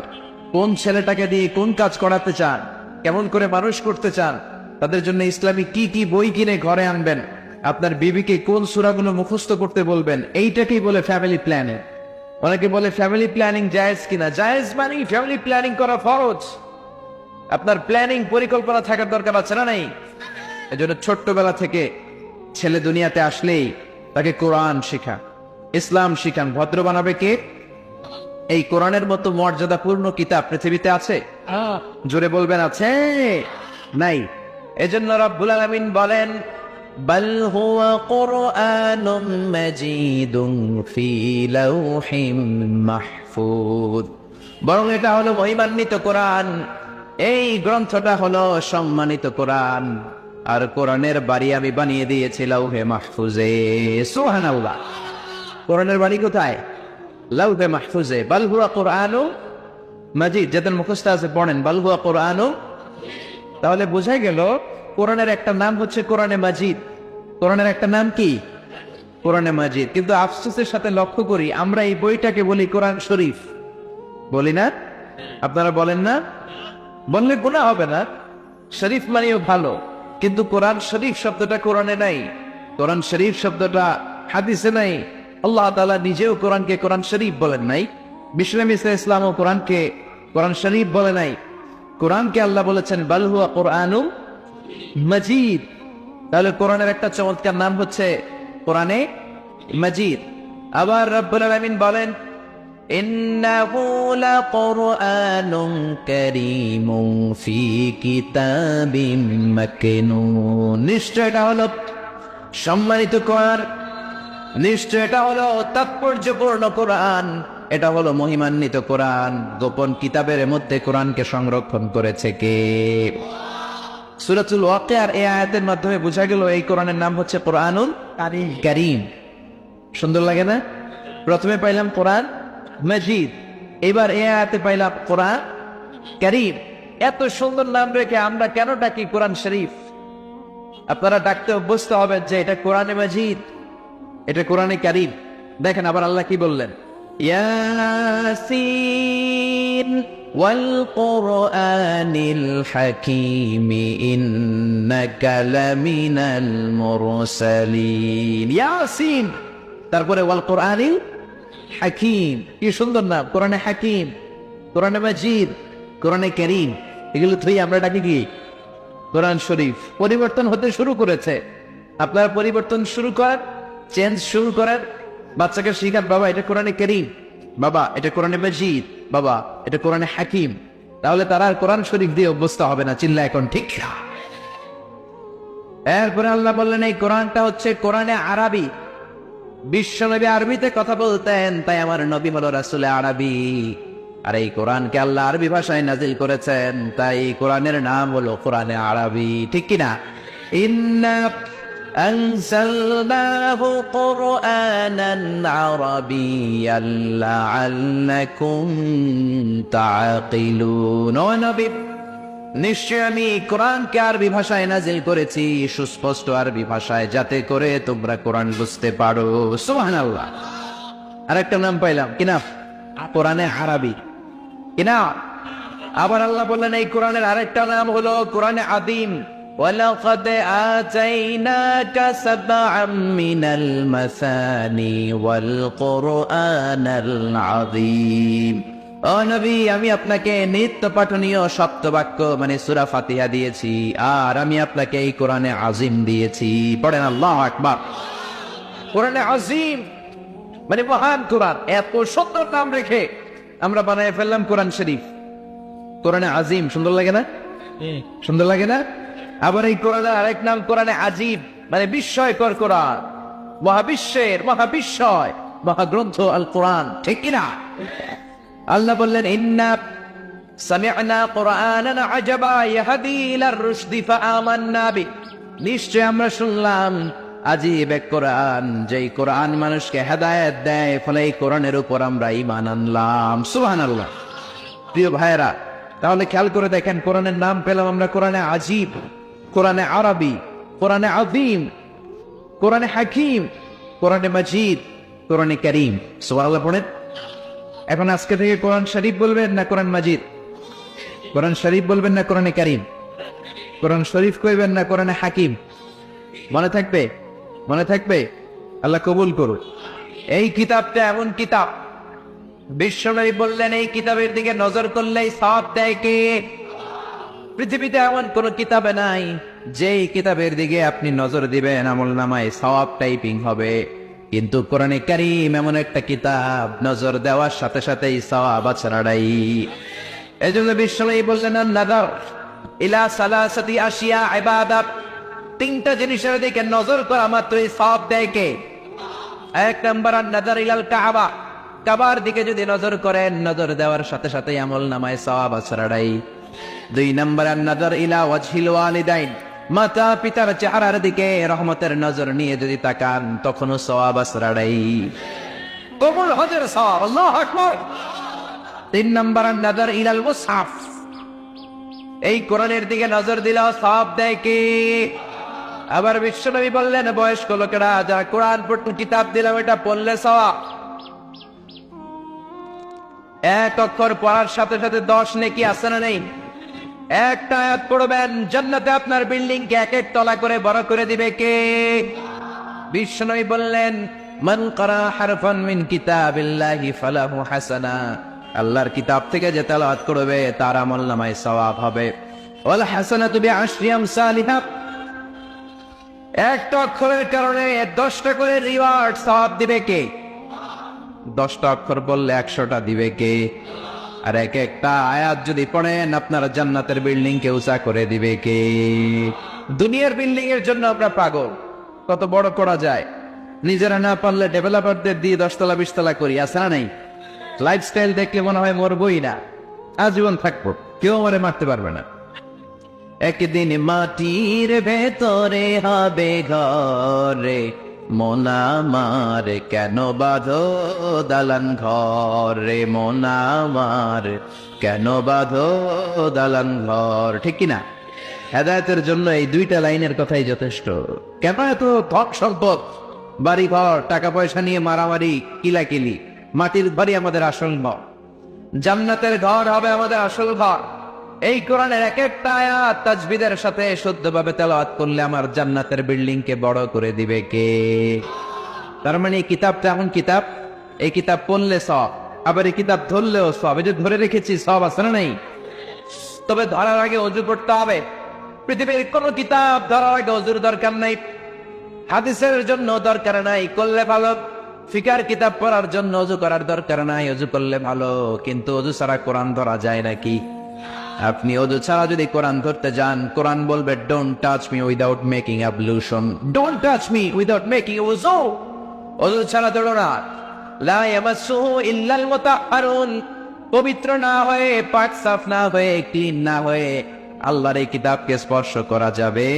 কোন ছেলেটাকে দিয়ে কোন কাজ করাতে চান, কেমন করে মানুষ করতে চান, তাদের জন্য ইসলামী কি কি বই কিনে ঘরে আনবেন, আপনার বিবিকে কোন সূরাগুলো মুখস্থ করতে বলবেন, এইটাকেই বলে ফ্যামিলি প্ল্যানিং। অনেকে বলে ফ্যামিলি প্ল্যানিং জায়েজ কিনা? জায়েজ মানে ফ্যামিলি প্ল্যানিং করা ফরজ। আপনার প্ল্যানিং পরিকল্পনা থাকার দরকার আছে না নাই? এজন্য ছোট্টবেলা থেকে ছেলে দুনিয়াতে আসলেই তাকে কোরআন শেখা, ইসলাম শিখান। ভদ্র বানাবে কে? এই কোরআনের মতো মর্যাদাপূর্ণ কিতাব পৃথিবীতে আছে? জোরে বলবেন আছে? নাই। এজন্য রব্বুল আলামিন বলেন বাল হুয়া কুরআনুম মাজিদুন ফি লাওহিম মাহফুজ, বরং এটা হলো মহিমান্বিত কোরআন। এই গ্রন্থটা হলো সম্মানিত কোরআন, আর কোরআনের বাড়ি আমি বানিয়ে দিয়েছি লাউহে মাহফুজে। সুবহানাল্লাহ। কোরআনের বাড়ি কোথায়? লাউহে মাহফুজে। বাল হুয়া কুরআনুম মাজিদ, যাদের মুখস্থ আছে পড়েন বাল হুয়া কুরআনুম। তাহলে বোঝা গেল কোরআনের একটা নাম হচ্ছে কোরআনে মাজিদ। কোরআনের একটা নাম কি? কোরআনে মাজিদ। কিন্তু আফসোসের সাথে লক্ষ্য করি আমরা এই বইটাকে বলি কোরআন শরীফ, বলি না? আপনারা বলেন না? বললে গুনাহ হবে না, শরীফ মানেও ভালো, কিন্তু কোরআন শরীফ শব্দটা কোরআনে নাই, কোরআন শরীফ শব্দটা হাদিসে নাই। আল্লাহ তাআলা নিজেও কোরআনকে কোরআন শরীফ বলেন নাই, বিশ্বনবী ইসলামও কোরআনকে কোরআন শরীফ বলে নাই। কোরআনকে আল্লাহ বলেছেন বাল হুয়া কুরআনুম মাজিদ। তাহলে কোরআনের একটা চমৎকার নাম হচ্ছে কোরআনে মাজিদ। আবার রব্বুল আলামিন বলেন ইন্নাহু লাকুরআনুন কারীমুন ফি কিতাবিম মাকনুন, নিশ্চয় এটা হলো সম্মানিত কোরআন, নিশ্চয় এটা হলো তাৎপর্যপূর্ণ কোরআন, এটা হলো মহিমান্বিত কোরআন। গোপন কিতাবের মধ্যে কোরআনকে সংরক্ষণ করেছে কে? সূরাতুল ওয়াকিয়ার এই আয়াতের মাধ্যমে বোঝা গেল এই কোরআনের নাম হচ্ছে কোরআনুল কারীম। সুন্দর লাগে না? প্রথমে পাইলাম কোরআন মাজিদ, এবার এই আয়াতে পাইলাম কোরআন কারীম। এত সুন্দর নাম রেখে আমরা কেন ডাকি কোরআন শরীফ? আপনারা ডাকতে অভ্যস্ত হবেন যে এটা কোরআনে মাজিদ, এটা কোরআনে কারীম। দেখেন আবার আল্লাহ কি বললেন, ইয়াসিন ওয়াল কুরআনিল হাকীম ইন্নাকা লামিনাল মুরসালিন। ইয়াসিন, তারপরে ওয়াল কুরআনিল হাকীম। কি সুন্দর নাম, কোরআনে হাকীম, কোরআনে মাজিদ, কোরআনে কারীম। এগুলো তুই আমরা ডাকি কি? কোরআন শরীফ। পরিবর্তন হতে শুরু করেছে, আপনারা পরিবর্তন শুরু করেন, চেঞ্জ শুরু করেন। বাচ্চাকে শিখান বাবা এটা কোরআনে কারীম, বাবা এটা কোরআনে মাজিদ, বাবা এটা কোরআনে হাকীম। তাহলে তারা আর কোরআন শরীফ দিয়ে অভ্যস্ত হবে না, চিল্লা এখন ঠিক। এরপরে আল্লাহ বললেন এই কোরআনটা হচ্ছে কোরআনে আরবি। বিশ্বনবী আরবিতে কথা বলতেন, তাই আমার নবী হলো রাসূলে আরবি। আর এই কোরআনকে আল্লাহ আরবি ভাষায় নাজিল করেছেন, তাই কোরআনের নাম হলো কোরআনে আরবি। ঠিক কিনা? ইন্না আনজালনাহু কুরআনান আরাবিয়্যান লাআল্লাকুম তাআকিলুন। ও নবী, নিশ্চয় আমি কোরআনকে আরবি ভাষায় নাজিল করেছি, সুস্পষ্ট আরবি ভাষায়, যাতে করে তোমরা কোরআন বুঝতে পারো। সুবহানাল্লাহ। আরেকটা নাম পাইলাম, কি নাম? কোরআনে আরবি। কি নাম? আবার আল্লাহ বললেন এই কোরআনের আরেকটা নাম হলো কোরআনে আযীম। ওয়ালাকাদ আতাইনাকা সাবআম মিনাল মাসানি ওয়াল কুরআনাল আযীম। ও নবী, আমি আপনাকে নিত্য পাঠনীয় সপ্তবাক্য মানে সূরা ফাতিহা দিয়েছি, আর আমি আপনাকে এই কোরআনে আযীম দিয়েছি। পড়েন আল্লাহু আকবার। কোরআনে আযীম মানে মহান কোরআন। এত সুন্দর নাম রেখে আমরা বানায় ফেললাম কোরআন শরীফ। কোরআনে আযীম সুন্দর লাগে না? সুন্দর লাগে না? আবার এই কোরআনের আরেক নাম কোরআনে আজীব, মানে বিস্ময়কর কোরআন। মহাবিশ্বের মহাবিস্ময় মহাগ্রন্থ আল কোরআন। ঠিক কিনা? আল্লাহ বললেন ইন্না সামি'না কুরআনান আজাবা ইয়াহদি ইলার রুশদি ফাআমান্না বি। নিশ্চয় আমরা শুনলাম আজীব এক কোরআন, যেই কোরআন মানুষকে হেদায়েত দেয়, ফলে এই কোরআনের উপর আমরা ঈমান আনলাম। সুবহানাল্লাহ। প্রিয় ভাইরা, তাহলে খেয়াল করে দেখেন, কোরআনের নাম পেলাম আমরা কোরআনে আজীব, কোরআনে আরবি, কোরআনে আযীম, কোরআনে হাকিম, কোরআনে মাজিদ, কোরআনে কারীম। সুবহানাল্লাহ পড়েন। এখন আজকে থেকে কোরআন শরীফ বলবেন না কোরআন মাজিদ? কোরআন শরীফ বলবেন না কোরআনে কারীম? কোরআন শরীফ কইবেন না কোরআনে হাকিম? মনে থাকবে? মনে থাকবে? আল্লাহ কবুল করুন। এই কিতাবটা এমন কিতাব, বিশ্বনবী বললেন এই কিতাবের দিকে নজর করলেই সওয়াব দেয় কে? পৃথিবীতে এমন কোন কিতাবে নাই যেই কিতাবের দিকে আপনি নজর দিবেন আমলনামায় সওয়াব টাইপিং হবে, কিন্তু কোরআনে কারীম এমন একটা কিতাব, নজর দেওয়ার সাথে সাথেই সওয়াব ছাড়াই। এজন্য বিশ্বনবী বললেন নাযার ইলা সালাসাতি আশিয়া ইবাদাত, তিনটা জিনিসের দিকে নজর করা মাত্রই সওয়াব দেয় কে? এক নাম্বার নাযার ইলাল কাবা, কাবার দিকে যদি নজর করেন, নজর দেওয়ার সাথে সাথেই আমলনামায় সওয়াব ছাড়াই। দুই নাম্বার নাযার ইলা ওয়াজহিল ওয়ালিদাইন, মাতা পিতার চেহারার দিকে রহমতের নজর নিয়ে যদি তাকান, তখনও সওয়াব ছাড়াই। কবুল হজের সওয়াব। আল্লাহু আকবার। তিন নাম্বার নাযার ইলাল মুসহাফ, এই কোরআনের দিকে নজর দিলেও সওয়াব দেয় কে? আবার বিশ্বনবী বললেন বয়স্ক লোকেরা যারা কোরআন পড়তে কিতাব দিলাম এটা পড়লে সওয়াব। এক অক্ষর পড়ার সাথে সাথে 10 নেকি আছে না নেই? একটা আয়াত পড়বেন, জান্নাতে আপনার বিল্ডিং কে এক এক তলা করে বড় করে দিবে কে? বিশ্বনবী বললেন মান ক্বারা হারফান মিন কিতাবিল্লাহি ফালাহু হাসানা, আল্লাহর কিতাব থেকে যে তেলাওয়াত করবে তার আমলনামায় সওয়াব হবে। ওয়াল হাসানাতু বিআশরি আমসালিহা, একটা অক্ষরের কারণে 10টা করে রিওয়ার্ড সওয়াব দিবে কে? 10টা অক্ষর বললে 100টা দিবে কে? আর এক একটা আয়াত যদি পড়েন আপনার জান্নাতের বিল্ডিং কে উঁচা করে দিবে কে? দুনিয়ার বিল্ডিং এর জন্য আমরা পাগল, কত বড় করা যায়, নিজেরা না পারলে ডেভেলপারদের দিয়ে 10 তলা 20 তলা করি, আছে না নাই? লাইফস্টাইল দেখলে মনে হয় মরবই না, আজীবন থাকবো, কেউ আমারে মারতে পারবে না। একদিন মাটির ভেতরে হবে ঘরে, মন আমার কেন বাঁধো দালান ঘরে, মন আমার কেন বাঁধো দালান ঘর। ঠিক কিনা? হেদায়েতের জন্য এই 2টা লাইনের কথাই যথেষ্ট। কেন এত ধন সম্পদ, বাড়ি ঘর, টাকা পয়সা নিয়ে মারামারি, কিলাকিলি? মাটির বাড়ি আমাদের আসল ঘর, জান্নাতের ঘর হবে আমাদের আসল ঘর। এই কোরআনের এক একটা আয়াত তাজবিদের সাথে শুদ্ধভাবে তেলাওয়াত করলে আমার জান্নাতের বিল্ডিং কে বড় করে দিবে কে? তার মানে এই কিতাবটা এমন কিতাব, এই কিতাব পড়লে সওয়াব, আবার এই কিতাব ধরলেও সওয়াব। এই যে ধরে রেখেছি সওয়াব আছে না নাই? তবে ধরার আগে ওযু করতে হবে। পৃথিবীর কোন কিতাব ধরার আগে ওযুর দরকার নাই, হাদিসের জন্য দরকার নাই, করলে ভালো। ফিকার কিতাব পড়ার জন্য ওযু করার দরকার নাই, ওযু করলে ভালো। কিন্তু ওযু ছাড়া কোরআন ধরা যায় নাকি? আপনি অজু ছাড়া যদি কোরআন ধরতে যান, কোরআন বলবে don't touch me without making ablution, don't touch me without making ওযু। অজু ছাড়া ধরো না। লা ইয়ামাসসুহু ইল্লাল মুতাহহারুন, পবিত্র না হয়ে, পাক সাফ না হয়ে, ক্লিন না হয়ে আল্লাহর এই কিতাবকে স্পর্শ করা যাবে